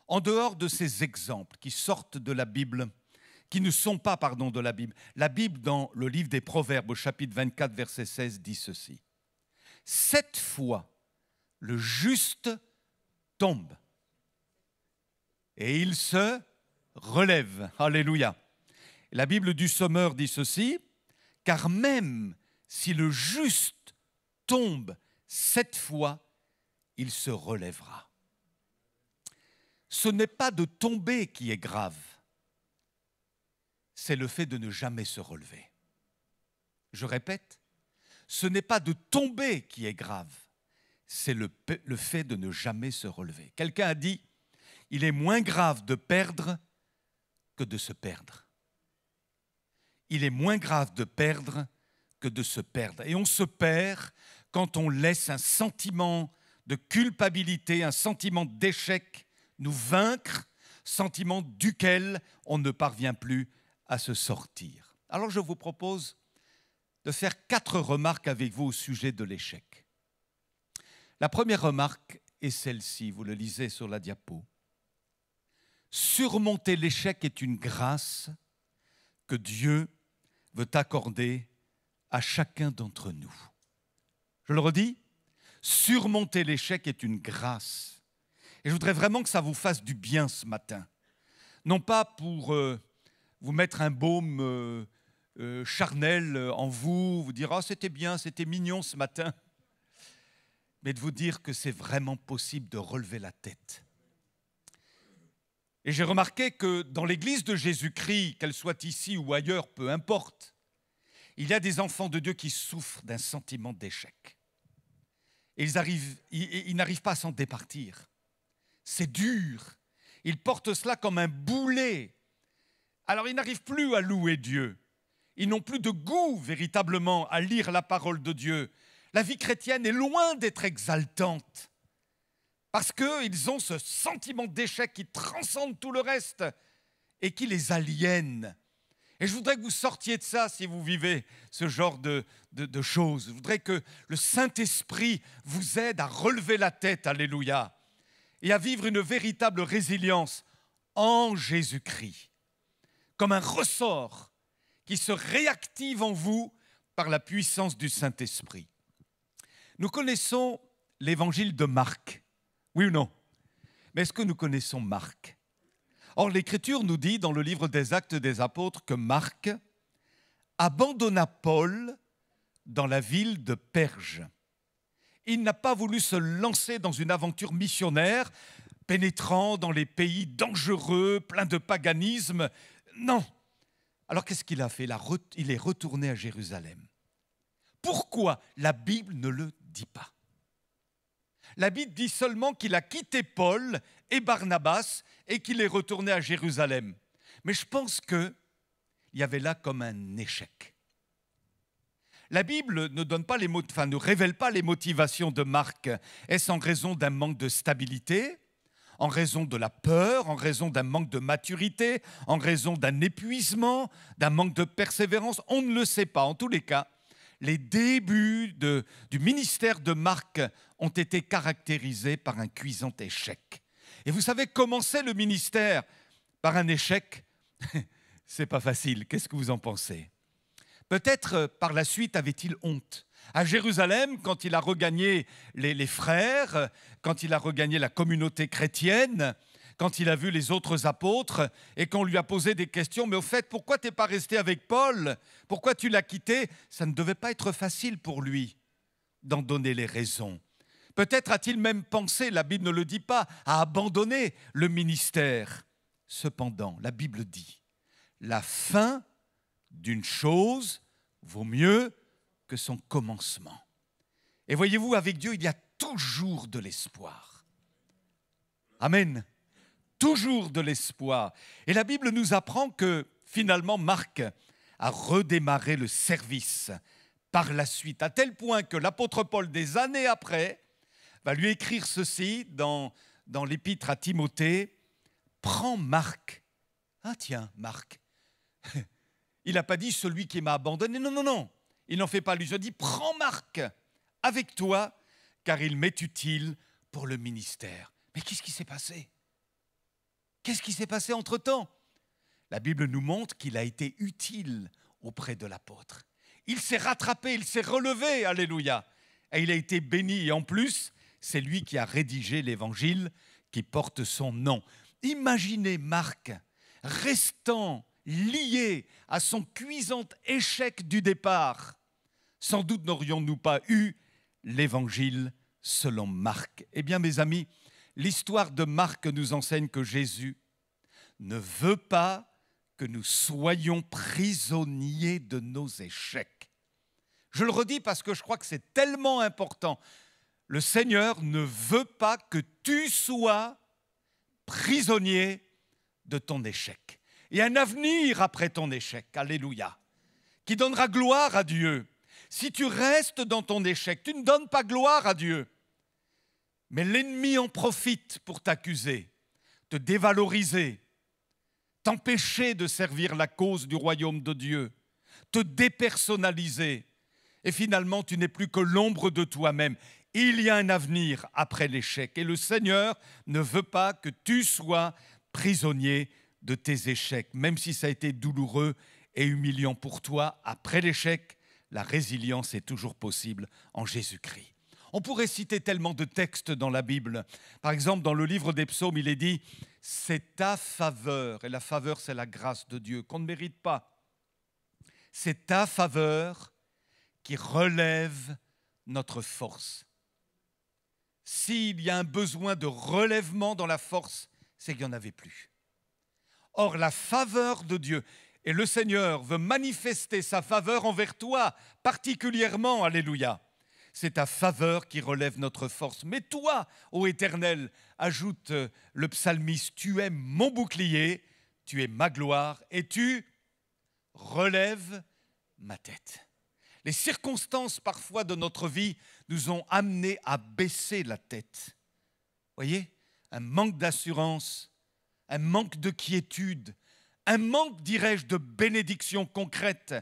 en dehors de ces exemples qui sortent de la Bible, qui ne sont pas, de la Bible dans le livre des Proverbes, au chapitre 24, verset 16, dit ceci. 7 fois, le juste tombe et il se relève. Alléluia. La Bible du Sommeur dit ceci, car même si le juste tombe 7 fois, il se relèvera. Ce n'est pas de tomber qui est grave, c'est le fait de ne jamais se relever. Je répète, ce n'est pas de tomber qui est grave, c'est le fait de ne jamais se relever. Quelqu'un a dit, il est moins grave de perdre que de se perdre. Il est moins grave de perdre que de se perdre. Et on se perd quand on laisse un sentiment de culpabilité, un sentiment d'échec nous vaincre, sentiment duquel on ne parvient plus à se sortir. Alors je vous propose de faire 4 remarques avec vous au sujet de l'échec. La première remarque est celle-ci, vous le lisez sur la diapo. Surmonter l'échec est une grâce que Dieu veut accorder à chacun d'entre nous. Je le redis, surmonter l'échec est une grâce. Et je voudrais vraiment que ça vous fasse du bien ce matin. Non pas pour vous mettre un baume charnel en vous, vous dire « Ah, c'était bien, c'était mignon ce matin », mais de vous dire que c'est vraiment possible de relever la tête. Et j'ai remarqué que dans l'Église de Jésus-Christ, qu'elle soit ici ou ailleurs, peu importe, il y a des enfants de Dieu qui souffrent d'un sentiment d'échec. Et ils n'arrivent pas à s'en départir. C'est dur. Ils portent cela comme un boulet. Alors ils n'arrivent plus à louer Dieu. Ils n'ont plus de goût véritablement à lire la parole de Dieu. La vie chrétienne est loin d'être exaltante. Parce qu'ils ont ce sentiment d'échec qui transcende tout le reste et qui les aliène. Et je voudrais que vous sortiez de ça si vous vivez ce genre de choses. Je voudrais que le Saint-Esprit vous aide à relever la tête, alléluia, et à vivre une véritable résilience en Jésus-Christ, comme un ressort qui se réactive en vous par la puissance du Saint-Esprit. Nous connaissons l'évangile de Marc, oui ou non? Mais est-ce que nous connaissons Marc? Or, l'Écriture nous dit dans le livre des Actes des Apôtres que Marc abandonna Paul dans la ville de Perge. Il n'a pas voulu se lancer dans une aventure missionnaire, pénétrant dans les pays dangereux, pleins de paganisme. Non. Alors qu'est-ce qu'il a fait? Il est retourné à Jérusalem. Pourquoi? La Bible ne le dit pas. La Bible dit seulement qu'il a quitté Paul et Barnabas et qu'il est retourné à Jérusalem. Mais je pense qu'il y avait là comme un échec. La Bible ne révèle pas les motivations de Marc. Est-ce en raison d'un manque de stabilité, en raison de la peur, en raison d'un manque de maturité, en raison d'un épuisement, d'un manque de persévérance? On ne le sait pas. En tous les cas, les débuts du ministère de Marc ont été caractérisés par un cuisant échec. Et vous savez, commencer le ministère par un échec, c'est pas facile. Qu'est-ce que vous en pensez? Peut-être par la suite avait-il honte. À Jérusalem, quand il a regagné les frères, quand il a regagné la communauté chrétienne, quand il a vu les autres apôtres et qu'on lui a posé des questions, mais au fait, pourquoi tu n'es pas resté avec Paul? Pourquoi tu l'as quitté? Ça ne devait pas être facile pour lui d'en donner les raisons. Peut-être a-t-il même pensé, la Bible ne le dit pas, à abandonner le ministère. Cependant, la Bible dit, la fin d'une chose vaut mieux que son commencement. Et voyez-vous, avec Dieu, il y a toujours de l'espoir. Amen. Toujours de l'espoir. Et la Bible nous apprend que finalement Marc a redémarré le service par la suite, à tel point que l'apôtre Paul, des années après, va lui écrire ceci dans l'épître à Timothée. Prends Marc. Ah tiens, Marc. Il n'a pas dit celui qui m'a abandonné. Non, non, non. il n'en fait pas allusion. Il dit, prends Marc avec toi, car il m'est utile pour le ministère. Mais qu'est-ce qui s'est passé? Qu'est-ce qui s'est passé entre-temps? La Bible nous montre qu'il a été utile auprès de l'apôtre. Il s'est rattrapé, il s'est relevé, alléluia. Et il a été béni. Et en plus, c'est lui qui a rédigé l'évangile qui porte son nom. Imaginez Marc restant lié à son cuisant échec du départ. Sans doute n'aurions-nous pas eu l'évangile selon Marc. Eh bien, mes amis, l'histoire de Marc nous enseigne que Jésus ne veut pas que nous soyons prisonniers de nos échecs. Je le redis parce que je crois que c'est tellement important. Le Seigneur ne veut pas que tu sois prisonnier de ton échec. Il y a un avenir après ton échec, alléluia, qui donnera gloire à Dieu. Si tu restes dans ton échec, tu ne donnes pas gloire à Dieu. Mais l'ennemi en profite pour t'accuser, te dévaloriser, t'empêcher de servir la cause du royaume de Dieu, te dépersonnaliser. Et finalement, tu n'es plus que l'ombre de toi-même. Il y a un avenir après l'échec. Et le Seigneur ne veut pas que tu sois prisonnier de tes échecs. Même si ça a été douloureux et humiliant pour toi, après l'échec, la résilience est toujours possible en Jésus-Christ. On pourrait citer tellement de textes dans la Bible. Par exemple, dans le livre des Psaumes, il est dit « C'est ta faveur », et la faveur, c'est la grâce de Dieu, qu'on ne mérite pas. C'est ta faveur qui relève notre force. S'il y a un besoin de relèvement dans la force, c'est qu'il n'y en avait plus. Or, la faveur de Dieu, et le Seigneur veut manifester sa faveur envers toi, particulièrement, alléluia. C'est ta faveur qui relève notre force. Mais toi, ô Éternel, ajoute le psalmiste, tu es mon bouclier, tu es ma gloire, et tu relèves ma tête. Les circonstances parfois de notre vie nous ont amenés à baisser la tête. Voyez, un manque d'assurance, un manque de quiétude, un manque, dirais-je, de bénédiction concrète.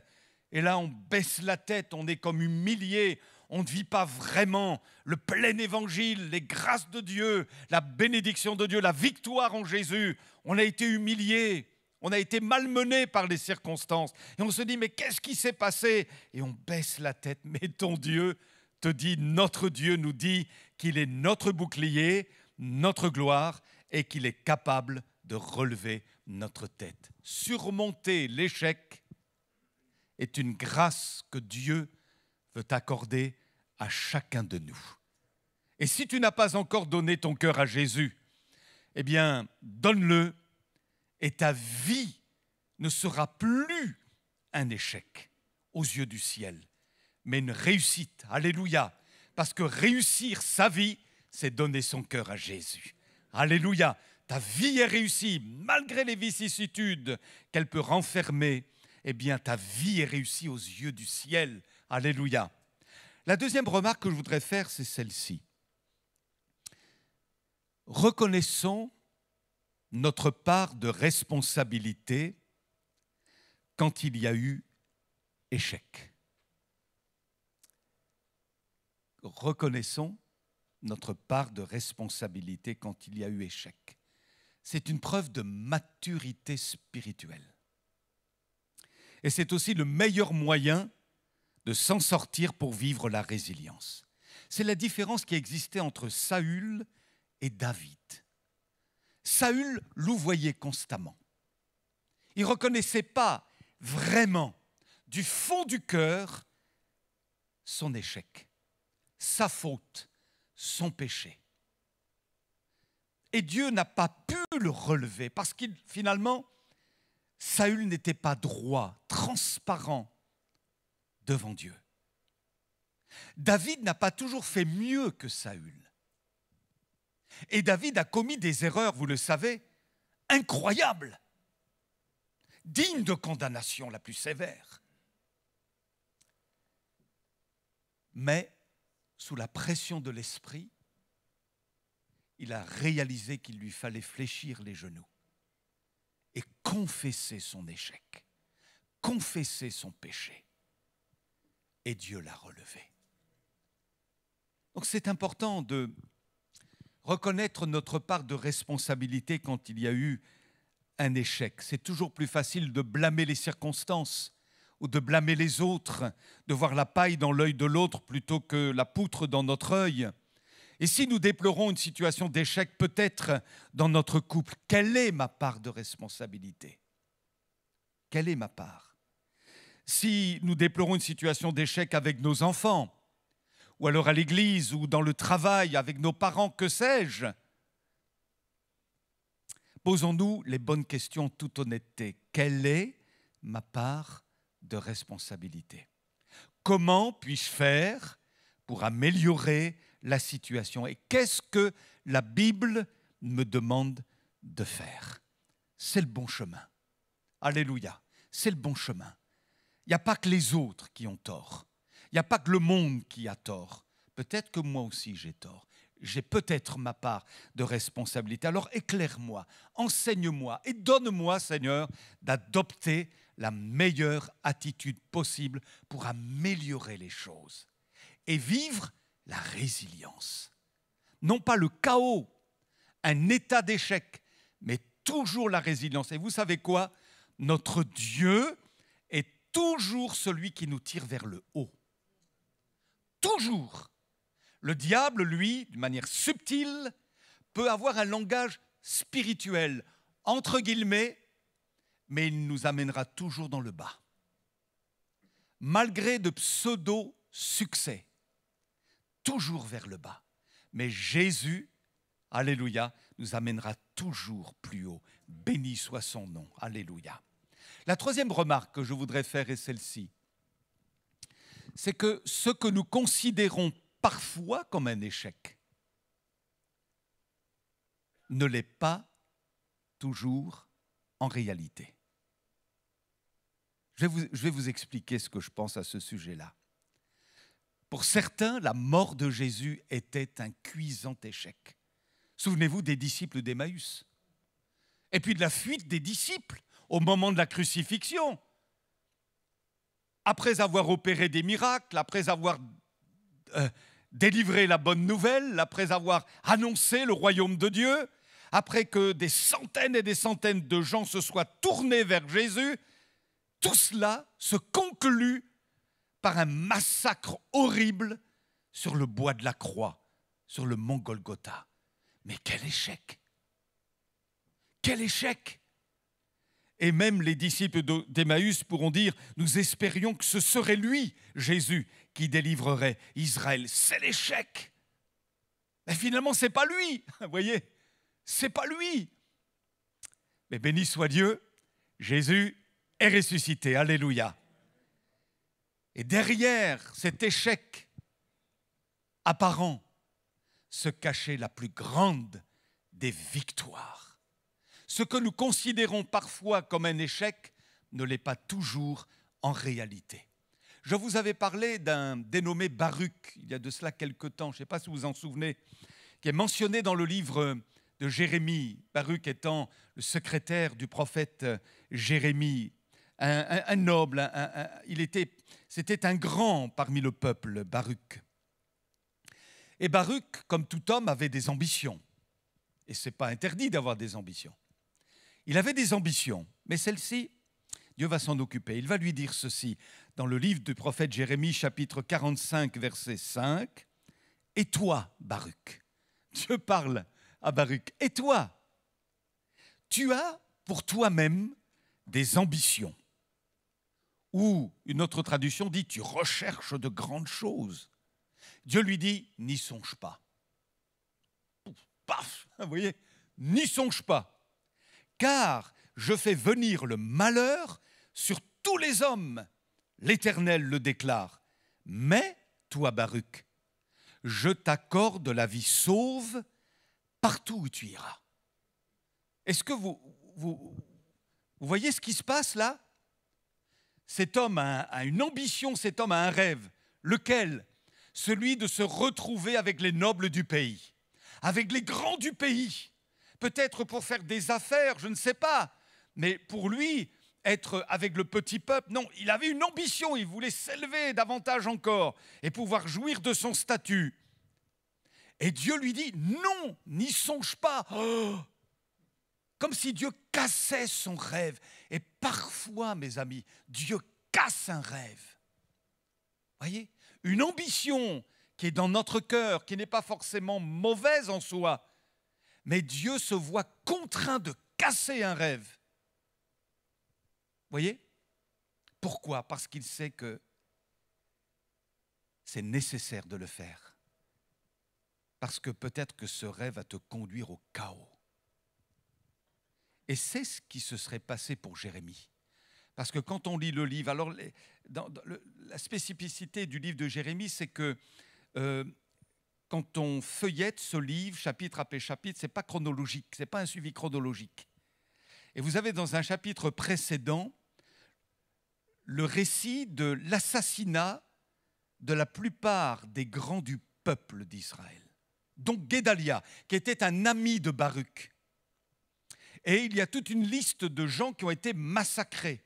Et là, on baisse la tête, on est comme humilié, on ne vit pas vraiment le plein évangile, les grâces de Dieu, la bénédiction de Dieu, la victoire en Jésus. On a été humilié. On a été malmené par les circonstances. Et on se dit, mais qu'est-ce qui s'est passé? Et on baisse la tête. Mais ton Dieu te dit, notre Dieu nous dit qu'il est notre bouclier, notre gloire, et qu'il est capable de relever notre tête. Surmonter l'échec est une grâce que Dieu veut accorder à chacun de nous. Et si tu n'as pas encore donné ton cœur à Jésus, eh bien, donne-le. Et ta vie ne sera plus un échec aux yeux du ciel, mais une réussite. Alléluia. Parce que réussir sa vie, c'est donner son cœur à Jésus. Alléluia. Ta vie est réussie, malgré les vicissitudes qu'elle peut renfermer. Eh bien, ta vie est réussie aux yeux du ciel. Alléluia. La deuxième remarque que je voudrais faire, c'est celle-ci. Reconnaissons notre part de responsabilité quand il y a eu échec. Reconnaissons notre part de responsabilité quand il y a eu échec. C'est une preuve de maturité spirituelle. Et c'est aussi le meilleur moyen de s'en sortir pour vivre la résilience. C'est la différence qui existait entre Saül et David. Saül louvoyait constamment. Il ne reconnaissait pas vraiment, du fond du cœur, son échec, sa faute, son péché. Et Dieu n'a pas pu le relever parce que finalement, Saül n'était pas droit, transparent devant Dieu. David n'a pas toujours fait mieux que Saül. Et David a commis des erreurs, vous le savez, incroyables, dignes de condamnation la plus sévère. Mais, sous la pression de l'esprit, il a réalisé qu'il lui fallait fléchir les genoux et confesser son échec, confesser son péché. et Dieu l'a relevé. Donc c'est important de reconnaître notre part de responsabilité quand il y a eu un échec. C'est toujours plus facile de blâmer les circonstances ou de blâmer les autres, de voir la paille dans l'œil de l'autre plutôt que la poutre dans notre œil. Et si nous déplorons une situation d'échec peut-être dans notre couple, quelle est ma part de responsabilité? Quelle est ma part? Si nous déplorons une situation d'échec avec nos enfants, ou alors à l'église, ou dans le travail, avec nos parents, que sais-je? Posons-nous les bonnes questions en toute honnêteté. Quelle est ma part de responsabilité? Comment puis-je faire pour améliorer la situation? Et qu'est-ce que la Bible me demande de faire? C'est le bon chemin. Alléluia, c'est le bon chemin. Il n'y a pas que les autres qui ont tort. Il n'y a pas que le monde qui a tort. Peut-être que moi aussi j'ai tort. J'ai peut-être ma part de responsabilité. Alors éclaire-moi, enseigne-moi et donne-moi, Seigneur, d'adopter la meilleure attitude possible pour améliorer les choses et vivre la résilience. Non pas le chaos, un état d'échec, mais toujours la résilience. Et vous savez quoi? Notre Dieu est toujours celui qui nous tire vers le haut. Toujours. Le diable, lui, d'une manière subtile, peut avoir un langage spirituel, entre guillemets, mais il nous amènera toujours dans le bas. Malgré de pseudo-succès, toujours vers le bas. Mais Jésus, alléluia, nous amènera toujours plus haut. Béni soit son nom, alléluia. La troisième remarque que je voudrais faire est celle-ci. C'est que ce que nous considérons parfois comme un échec ne l'est pas toujours en réalité. Je vais vous expliquer ce que je pense à ce sujet-là. Pour certains, la mort de Jésus était un cuisant échec. Souvenez-vous des disciples d'Emmaüs. Et puis de la fuite des disciples au moment de la crucifixion. Après avoir opéré des miracles, après avoir délivré la bonne nouvelle, après avoir annoncé le royaume de Dieu, après que des centaines et des centaines de gens se soient tournés vers Jésus, tout cela se conclut par un massacre horrible sur le bois de la croix, sur le mont Golgotha. Mais quel échec! Quel échec! Et même les disciples d'Emmaüs pourront dire, nous espérions que ce serait lui, Jésus, qui délivrerait Israël. C'est l'échec! Mais finalement, ce n'est pas lui, vous voyez, c'est pas lui. Mais béni soit Dieu, Jésus est ressuscité, alléluia. Et derrière cet échec apparent se cachait la plus grande des victoires. Ce que nous considérons parfois comme un échec ne l'est pas toujours en réalité. Je vous avais parlé d'un dénommé Baruch, il y a de cela quelque temps, je ne sais pas si vous vous en souvenez, qui est mentionné dans le livre de Jérémie, Baruch étant le secrétaire du prophète Jérémie, un noble, c'était un grand parmi le peuple, Baruch. Et Baruch, comme tout homme, avait des ambitions. Et ce n'est pas interdit d'avoir des ambitions. Il avait des ambitions, mais celle-ci, Dieu va s'en occuper. Il va lui dire ceci, dans le livre du prophète Jérémie, chapitre 45, verset 5. « Et toi, Baruch » Dieu parle à Baruch. « Et toi, tu as pour toi-même des ambitions. » Ou une autre traduction dit « Tu recherches de grandes choses. » Dieu lui dit « N'y songe pas. » Paf, vous voyez, n'y songe pas. Car je fais venir le malheur sur tous les hommes. L'Éternel le déclare. Mais toi, Baruch, je t'accorde la vie sauve partout où tu iras. Est-ce que vous voyez ce qui se passe là? Cet homme a une ambition, cet homme a un rêve. Lequel? Celui de se retrouver avec les nobles du pays, avec les grands du pays. Peut-être pour faire des affaires, je ne sais pas. Mais pour lui, être avec le petit peuple. Non, il avait une ambition, il voulait s'élever davantage encore et pouvoir jouir de son statut. Et Dieu lui dit, non, n'y songe pas. Oh, comme si Dieu cassait son rêve. Et parfois, mes amis, Dieu casse un rêve. Voyez, une ambition qui est dans notre cœur, qui n'est pas forcément mauvaise en soi, mais Dieu se voit contraint de casser un rêve. Voyez? Pourquoi? Parce qu'il sait que c'est nécessaire de le faire. Parce que peut-être que ce rêve va te conduire au chaos. Et c'est ce qui se serait passé pour Jérémie. Parce que quand on lit le livre, alors la spécificité du livre de Jérémie, c'est que quand on feuillette ce livre, chapitre après chapitre, ce n'est pas chronologique, ce n'est pas un suivi chronologique. Et vous avez dans un chapitre précédent le récit de l'assassinat de la plupart des grands du peuple d'Israël. Donc Guédalia, qui était un ami de Baruch. Et il y a toute une liste de gens qui ont été massacrés.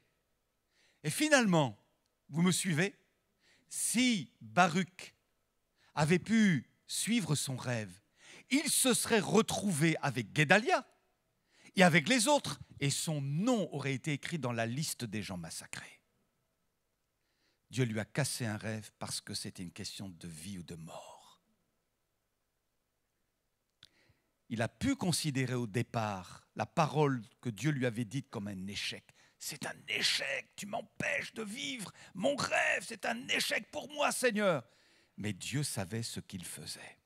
Et finalement, vous me suivez? Si Baruch avait pu suivre son rêve, il se serait retrouvé avec Guédalia et avec les autres, et son nom aurait été écrit dans la liste des gens massacrés. Dieu lui a cassé un rêve parce que c'était une question de vie ou de mort. Il a pu considérer au départ la parole que Dieu lui avait dite comme un échec. C'est un échec, tu m'empêches de vivre mon rêve, c'est un échec pour moi, Seigneur. Mais Dieu savait ce qu'il faisait.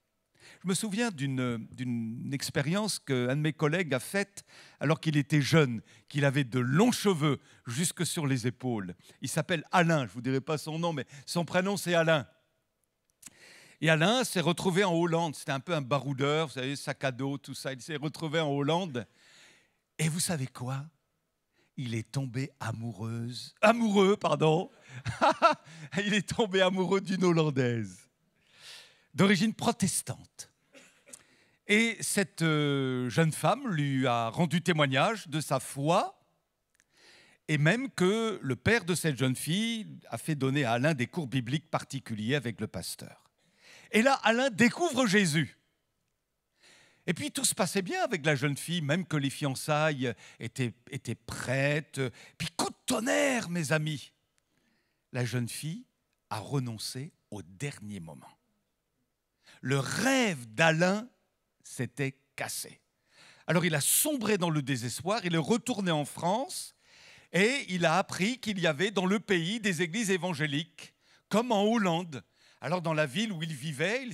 Je me souviens d'une expérience qu'un de mes collègues a faite alors qu'il était jeune, qu'il avait de longs cheveux jusque sur les épaules. Il s'appelle Alain, je ne vous dirai pas son nom, mais son prénom c'est Alain. Et Alain s'est retrouvé en Hollande, c'était un peu un baroudeur, vous savez, sac à dos, tout ça. Il s'est retrouvé en Hollande. Et vous savez quoi? Il est tombé amoureux, il est tombé amoureux d'une Hollandaise d'origine protestante. Et cette jeune femme lui a rendu témoignage de sa foi, et même que le père de cette jeune fille a fait donner à Alain des cours bibliques particuliers avec le pasteur. Et là, Alain découvre Jésus. Et puis tout se passait bien avec la jeune fille, même que les fiançailles étaient prêtes. Puis coup de tonnerre, mes amis, la jeune fille a renoncé au dernier moment. Le rêve d'Alain s'était cassé. Alors il a sombré dans le désespoir, il est retourné en France et il a appris qu'il y avait dans le pays des églises évangéliques, comme en Hollande. Alors dans la ville où il vivait, il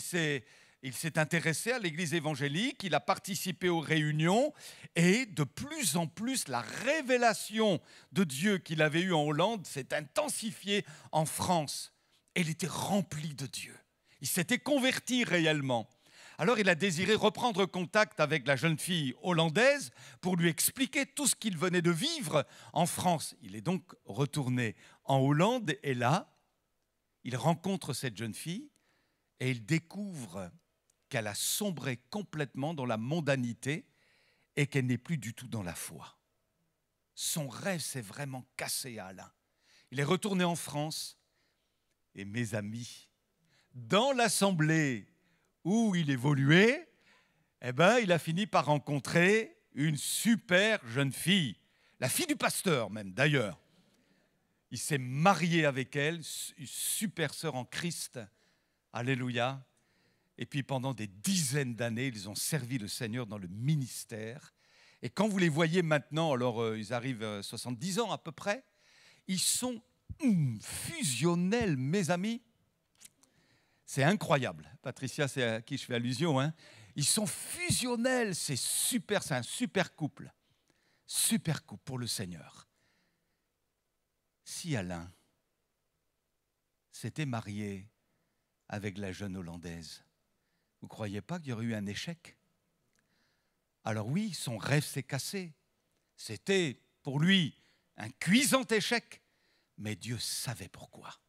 s'est intéressé à l'église évangélique, il a participé aux réunions et de plus en plus, la révélation de Dieu qu'il avait eue en Hollande s'est intensifiée en France. Et il était rempli de Dieu. Il s'était converti réellement. Alors il a désiré reprendre contact avec la jeune fille hollandaise pour lui expliquer tout ce qu'il venait de vivre en France. Il est donc retourné en Hollande et là, il rencontre cette jeune fille et il découvre qu'elle a sombré complètement dans la mondanité et qu'elle n'est plus du tout dans la foi. Son rêve s'est vraiment cassé à Alain. Il est retourné en France et mes amis, dans l'assemblée où il évoluait, il a fini par rencontrer une super jeune fille, la fille du pasteur même d'ailleurs. Il s'est marié avec elle, une super sœur en Christ, alléluia. Et puis pendant des dizaines d'années, ils ont servi le Seigneur dans le ministère. Et quand vous les voyez maintenant, alors ils arrivent à 70 ans à peu près, ils sont fusionnels, mes amis. C'est incroyable. Patricia, c'est à qui je fais allusion. Hein. Ils sont fusionnels, c'est super, c'est un super couple. Super couple pour le Seigneur. Si Alain s'était marié avec la jeune Hollandaise, vous ne croyez pas qu'il y aurait eu un échec? Alors oui, son rêve s'est cassé. C'était pour lui un cuisant échec, mais Dieu savait pourquoi.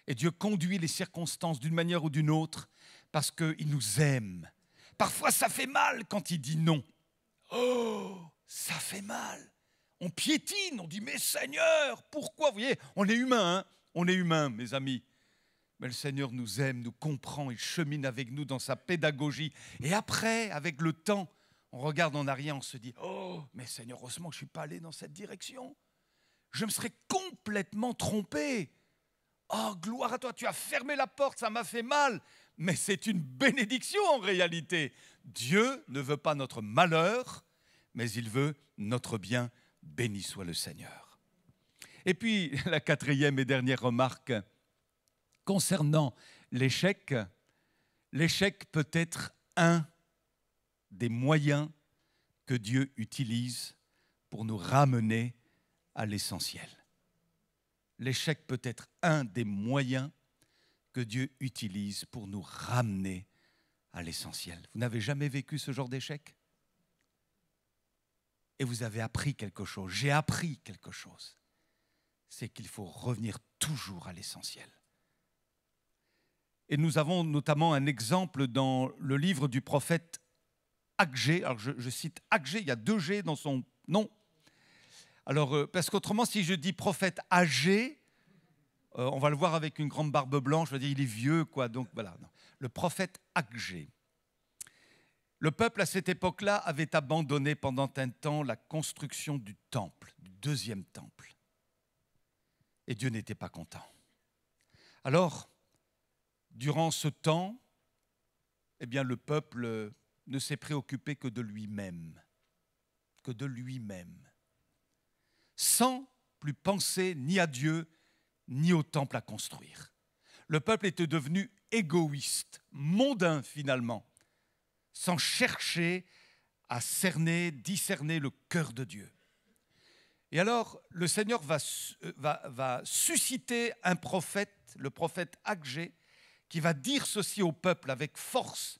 Et Dieu conduit les circonstances d'une manière ou d'une autre parce qu'il nous aime. Parfois, ça fait mal quand il dit non. Oh, ça fait mal. on piétine, on dit « Mais Seigneur, pourquoi ?» Vous voyez, on est humain, hein, on est humain, mes amis. Mais le Seigneur nous aime, nous comprend, il chemine avec nous dans sa pédagogie. Et après, avec le temps, on regarde en arrière, on se dit « Oh, mais Seigneur, heureusement que je ne suis pas allé dans cette direction. Je me serais complètement trompé. Oh, gloire à toi, tu as fermé la porte, ça m'a fait mal. » Mais c'est une bénédiction en réalité. Dieu ne veut pas notre malheur, mais il veut notre bien. Béni soit le Seigneur. Et puis, la quatrième et dernière remarque, concernant l'échec, l'échec peut être un des moyens que Dieu utilise pour nous ramener à l'essentiel. L'échec peut être un des moyens que Dieu utilise pour nous ramener à l'essentiel. Vous n'avez jamais vécu ce genre d'échec ? Et vous avez appris quelque chose. J'ai appris quelque chose. C'est qu'il faut revenir toujours à l'essentiel. Et nous avons notamment un exemple dans le livre du prophète Agé. Alors je cite Agé, il y a 2 G dans son nom. Alors, parce qu'autrement, si je dis prophète Agé, on va le voir avec une grande barbe blanche, je veux dire, il est vieux, quoi. Donc voilà, non. Le prophète Agé. Le peuple, à cette époque-là, avait abandonné pendant un temps la construction du temple, du 2e temple. Et Dieu n'était pas content. Alors, durant ce temps, eh bien, le peuple ne s'est préoccupé que de lui-même, sans plus penser ni à Dieu, ni au temple à construire. Le peuple était devenu égoïste, mondain finalement, sans chercher à discerner le cœur de Dieu. Et alors, le Seigneur va susciter un prophète, le prophète Agé, qui va dire ceci au peuple avec force.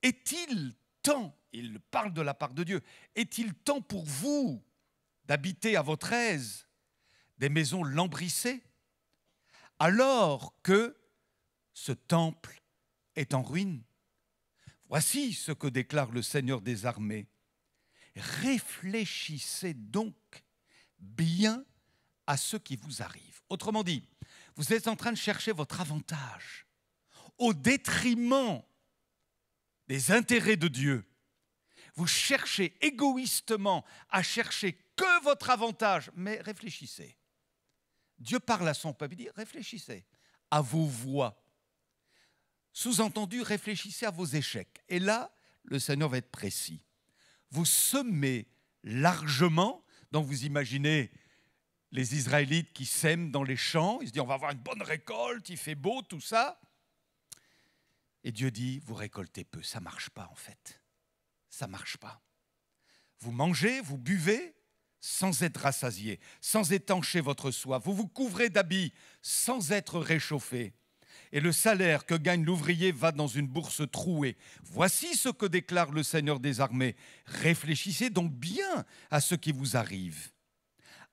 Est-il temps, il parle de la part de Dieu, est-il temps pour vous d'habiter à votre aise des maisons lambrissées, alors que ce temple est en ruine? Voici ce que déclare le Seigneur des armées. Réfléchissez donc bien à ce qui vous arrive. Autrement dit, vous êtes en train de chercher votre avantage au détriment des intérêts de Dieu. Vous cherchez égoïstement à chercher que votre avantage, mais réfléchissez. Dieu parle à son peuple, il dit réfléchissez à vos voies. Sous-entendu, réfléchissez à vos échecs. Et là, le Seigneur va être précis. Vous semez largement, donc vous imaginez les Israélites qui sèment dans les champs, ils se disent on va avoir une bonne récolte, il fait beau, tout ça. Et Dieu dit, vous récoltez peu, ça ne marche pas en fait. Ça ne marche pas. Vous mangez, vous buvez sans être rassasié, sans étancher votre soif. Vous vous couvrez d'habits sans être réchauffé. Et le salaire que gagne l'ouvrier va dans une bourse trouée. Voici ce que déclare le Seigneur des armées. Réfléchissez donc bien à ce qui vous arrive.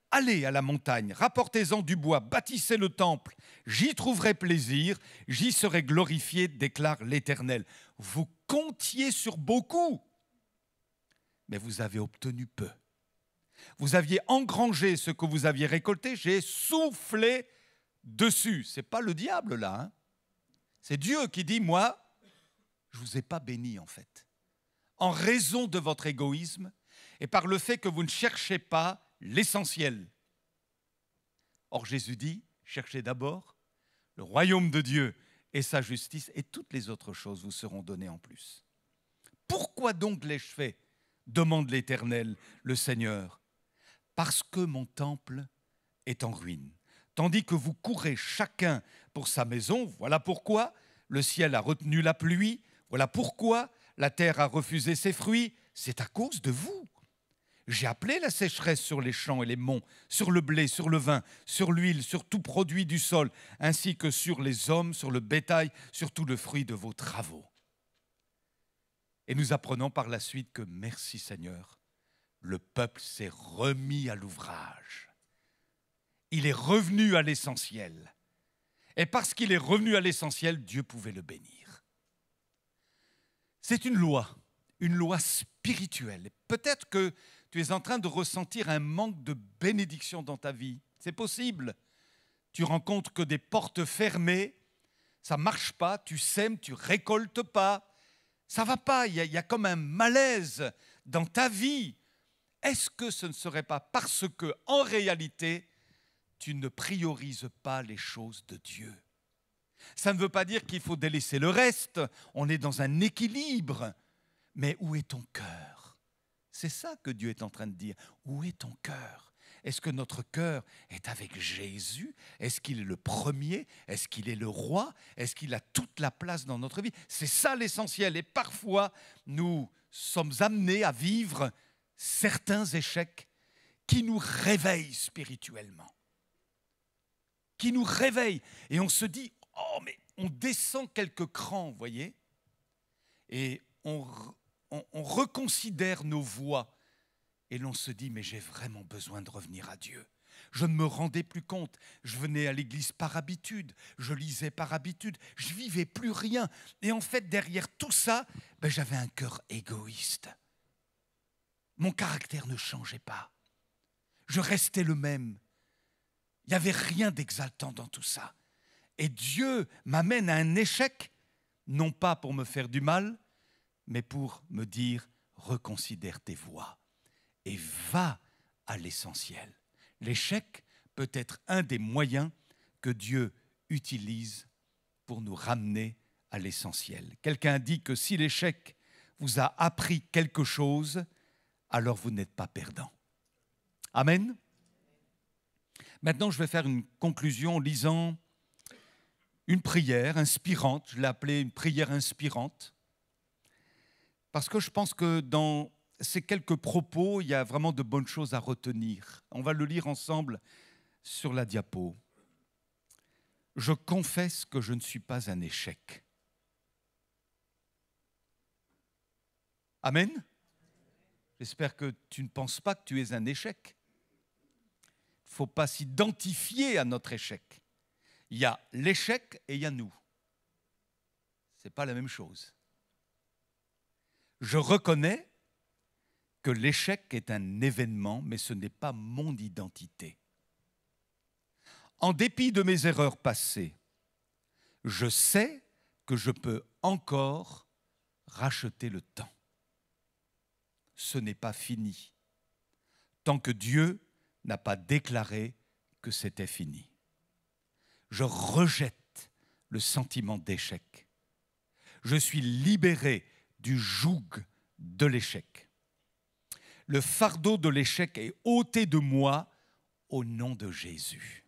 Allez à la montagne, rapportez-en du bois, bâtissez le temple. J'y trouverai plaisir, j'y serai glorifié, déclare l'Éternel. Vous comptiez sur beaucoup, mais vous avez obtenu peu. Vous aviez engrangé ce que vous aviez récolté, j'ai soufflé dessus. Ce n'est pas le diable là, hein. C'est Dieu qui dit, moi, je ne vous ai pas béni en fait. En raison de votre égoïsme et par le fait que vous ne cherchez pas l'essentiel. Or Jésus dit, cherchez d'abord le royaume de Dieu et sa justice, et toutes les autres choses vous seront données en plus. Pourquoi donc l'ai-je fait ? Demande l'Éternel, le Seigneur. Parce que mon temple est en ruine, tandis que vous courez chacun pour sa maison. Voilà pourquoi le ciel a retenu la pluie, voilà pourquoi la terre a refusé ses fruits. C'est à cause de vous. J'ai appelé la sécheresse sur les champs et les monts, sur le blé, sur le vin, sur l'huile, sur tout produit du sol, ainsi que sur les hommes, sur le bétail, sur tout le fruit de vos travaux. Et nous apprenons par la suite que, merci Seigneur, le peuple s'est remis à l'ouvrage. Il est revenu à l'essentiel. Et parce qu'il est revenu à l'essentiel, Dieu pouvait le bénir. C'est une loi spirituelle. Et peut-être que tu es en train de ressentir un manque de bénédiction dans ta vie. C'est possible. Tu rencontres que des portes fermées, ça ne marche pas, tu sèmes, tu ne récoltes pas. Ça ne va pas, il y a comme un malaise dans ta vie. Est-ce que ce ne serait pas parce que, en réalité, tu ne priorises pas les choses de Dieu? Ça ne veut pas dire qu'il faut délaisser le reste, on est dans un équilibre. Mais où est ton cœur? C'est ça que Dieu est en train de dire. Où est ton cœur? Est-ce que notre cœur est avec Jésus? Est-ce qu'il est le premier? Est-ce qu'il est le roi? Est-ce qu'il a toute la place dans notre vie? C'est ça l'essentiel. Et parfois, nous sommes amenés à vivre certains échecs qui nous réveillent spirituellement. Qui nous réveillent. Et on se dit, oh, mais on descend quelques crans, vous voyez? Et on reconsidère nos voies. Et l'on se dit, mais j'ai vraiment besoin de revenir à Dieu. Je ne me rendais plus compte. Je venais à l'église par habitude. Je lisais par habitude. Je ne vivais plus rien. Et en fait, derrière tout ça, j'avais un cœur égoïste. Mon caractère ne changeait pas. Je restais le même. Il n'y avait rien d'exaltant dans tout ça. Et Dieu m'amène à un échec, non pas pour me faire du mal, mais pour me dire, reconsidère tes voies. Et va à l'essentiel. L'échec peut être un des moyens que Dieu utilise pour nous ramener à l'essentiel. Quelqu'un dit que si l'échec vous a appris quelque chose, alors vous n'êtes pas perdant. Amen. Maintenant, je vais faire une conclusion en lisant une prière inspirante. Je l'ai appelée une prière inspirante. Parce que je pense que dans ces quelques propos, il y a vraiment de bonnes choses à retenir. On va le lire ensemble sur la diapo. Je confesse que je ne suis pas un échec. Amen. J'espère que tu ne penses pas que tu es un échec. Il ne faut pas s'identifier à notre échec. Il y a l'échec et il y a nous. Ce n'est pas la même chose. Je reconnais que l'échec est un événement, mais ce n'est pas mon identité. En dépit de mes erreurs passées, je sais que je peux encore racheter le temps. Ce n'est pas fini, tant que Dieu n'a pas déclaré que c'était fini. Je rejette le sentiment d'échec. Je suis libéré du joug de l'échec. Le fardeau de l'échec est ôté de moi au nom de Jésus.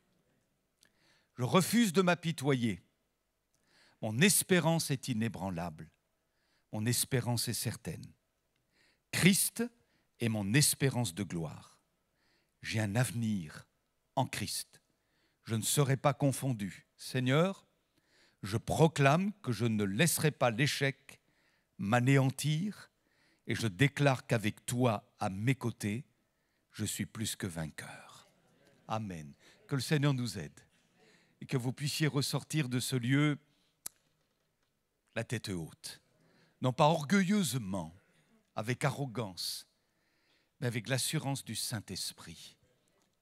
Je refuse de m'apitoyer. Mon espérance est inébranlable. Mon espérance est certaine. Christ est mon espérance de gloire. J'ai un avenir en Christ. Je ne serai pas confondu. Seigneur, je proclame que je ne laisserai pas l'échec m'anéantir et je déclare qu'avec toi à mes côtés, je suis plus que vainqueur. Amen. Que le Seigneur nous aide et que vous puissiez ressortir de ce lieu la tête haute. Non pas orgueilleusement, avec arrogance, mais avec l'assurance du Saint-Esprit.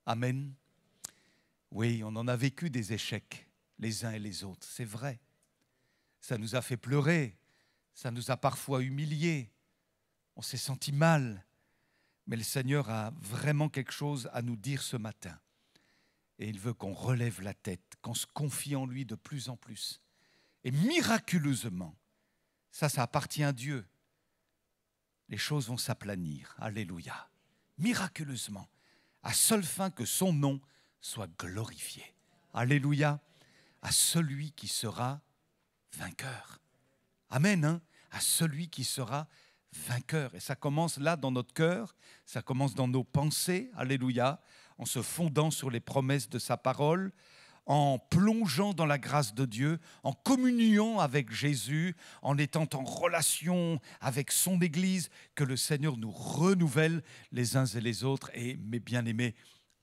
Amen. Oui, on en a vécu des échecs, les uns et les autres, c'est vrai. Ça nous a fait pleurer, ça nous a parfois humiliés, on s'est senti mal. Mais le Seigneur a vraiment quelque chose à nous dire ce matin. Et il veut qu'on relève la tête, qu'on se confie en lui de plus en plus. Et miraculeusement, ça appartient à Dieu. Les choses vont s'aplanir. Alléluia. Miraculeusement, à seule fin que son nom soit glorifié. Alléluia. À celui qui sera vainqueur. Amen. Hein? À celui qui sera vainqueur. Et ça commence là dans notre cœur, ça commence dans nos pensées. Alléluia. En se fondant sur les promesses de sa parole, en plongeant dans la grâce de Dieu, en communion avec Jésus, en étant en relation avec son Église, que le Seigneur nous renouvelle les uns et les autres. Et mes bien-aimés,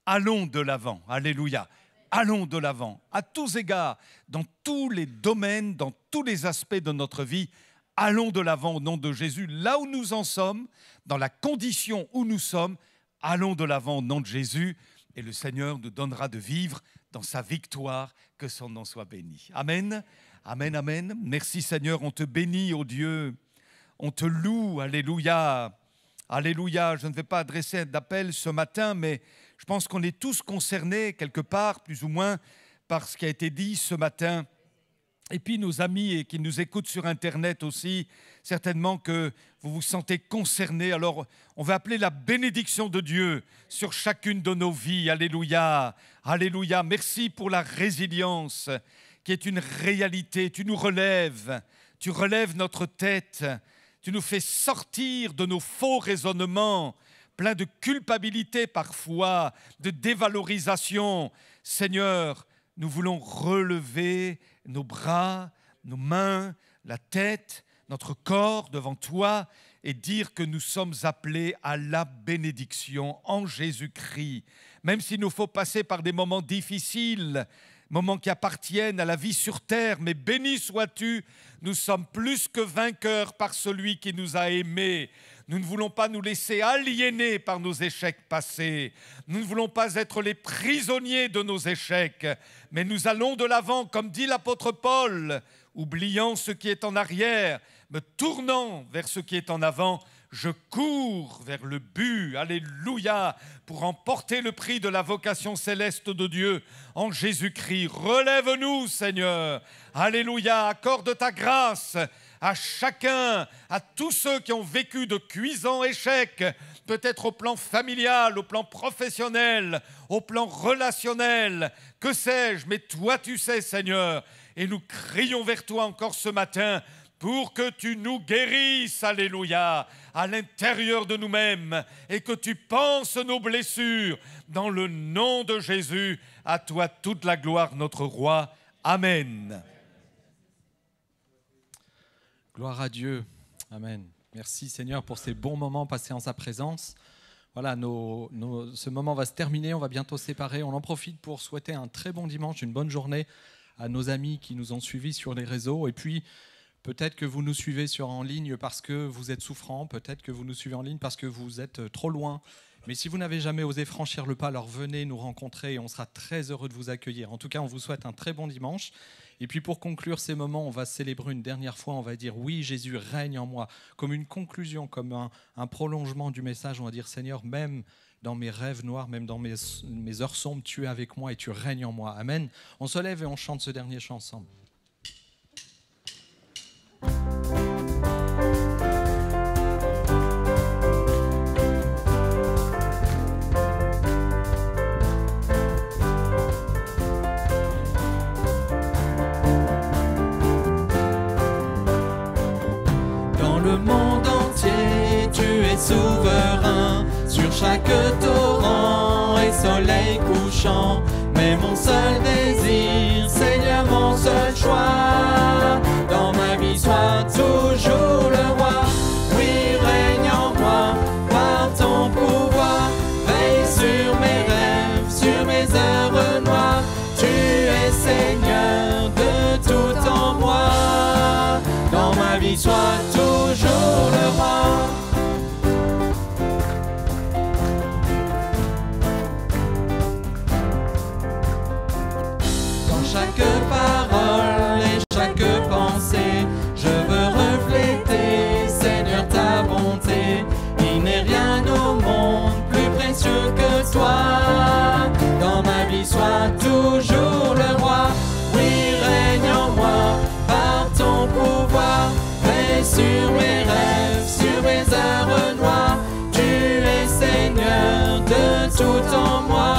allons de l'avant. Alléluia. Allons de l'avant, à tous égards, dans tous les domaines, dans tous les aspects de notre vie. allons de l'avant au nom de Jésus. Là où nous en sommes, dans la condition où nous sommes, allons de l'avant au nom de Jésus. Et le Seigneur nous donnera de vivre dans sa victoire, que son nom soit béni. Amen, amen, amen. Merci Seigneur, on te bénit, ô Dieu. On te loue, alléluia. Alléluia, je ne vais pas adresser d'appel ce matin, mais je pense qu'on est tous concernés quelque part, plus ou moins, par ce qui a été dit ce matin. Et puis nos amis qui nous écoutent sur Internet aussi, certainement que vous vous sentez concernés. Alors on va appeler la bénédiction de Dieu sur chacune de nos vies. Alléluia, alléluia. Merci pour la résilience qui est une réalité. Tu nous relèves, tu relèves notre tête. Tu nous fais sortir de nos faux raisonnements, pleins de culpabilité parfois, de dévalorisation. Seigneur, nous voulons relever nos bras, nos mains, la tête, notre corps devant toi et dire que nous sommes appelés à la bénédiction en Jésus-Christ. Même s'il nous faut passer par des moments difficiles, moments qui appartiennent à la vie sur terre, mais béni sois-tu, nous sommes plus que vainqueurs par celui qui nous a aimés. Nous ne voulons pas nous laisser aliéner par nos échecs passés. Nous ne voulons pas être les prisonniers de nos échecs, mais nous allons de l'avant, comme dit l'apôtre Paul, oubliant ce qui est en arrière, me tournant vers ce qui est en avant. Je cours vers le but, alléluia, pour emporter le prix de la vocation céleste de Dieu en Jésus-Christ. Relève-nous, Seigneur, alléluia, accorde ta grâce à chacun, à tous ceux qui ont vécu de cuisants échecs, peut-être au plan familial, au plan professionnel, au plan relationnel, que sais-je, mais toi tu sais, Seigneur, et nous crions vers toi encore ce matin, pour que tu nous guérisses, alléluia, à l'intérieur de nous-mêmes et que tu panses nos blessures dans le nom de Jésus. À toi toute la gloire, notre roi. Amen. Gloire à Dieu. Amen. Merci Seigneur pour ces bons moments passés en sa présence. Voilà, ce moment va se terminer, on va bientôt se séparer. On en profite pour souhaiter un très bon dimanche, une bonne journée à nos amis qui nous ont suivis sur les réseaux. Et puis, peut-être que vous nous suivez en ligne parce que vous êtes souffrant, peut-être que vous nous suivez en ligne parce que vous êtes trop loin. Mais si vous n'avez jamais osé franchir le pas, alors venez nous rencontrer et on sera très heureux de vous accueillir. En tout cas, on vous souhaite un très bon dimanche. Et puis pour conclure ces moments, on va célébrer une dernière fois, on va dire « Oui, Jésus règne en moi », comme une conclusion, comme un prolongement du message. On va dire « Seigneur, même dans mes rêves noirs, même dans mes heures sombres, tu es avec moi et tu règnes en moi. » Amen. On se lève et on chante ce dernier chant ensemble. Souverain sur chaque torrent et soleil couchant, mais mon seul désir, Seigneur, mon seul choix, dans ma vie sois toujours le roi. Oui, règne en moi par ton pouvoir, veille sur mes rêves, sur mes heures noires. Tu es Seigneur de tout en moi, dans ma vie sois toujours le roi. Chaque parole et chaque pensée, je veux refléter, Seigneur, ta bonté. Il n'est rien au monde plus précieux que toi. Dans ma vie, sois toujours le roi. Oui, règne en moi par ton pouvoir. Veille sur mes rêves, sur mes heures noires. Tu es Seigneur de tout en moi.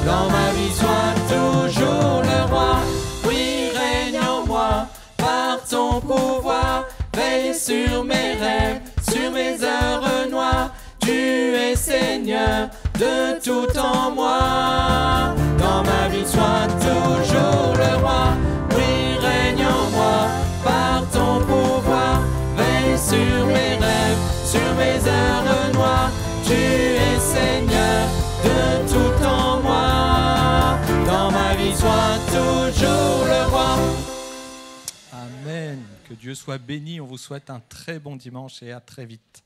Dans ma vie, sois toujours le roi. Oui, règne en moi par ton pouvoir. Veille sur mes rêves, sur mes heures noires. Tu es Seigneur de tout en moi. Dans ma vie, sois toujours le roi. Oui, règne en moi par ton pouvoir. Veille sur mes rêves, sur mes heures noires. Tu es Seigneur de tout en moi. Dans ma vie, sois toujours le roi. Amen. Que Dieu soit béni. On vous souhaite un très bon dimanche et à très vite.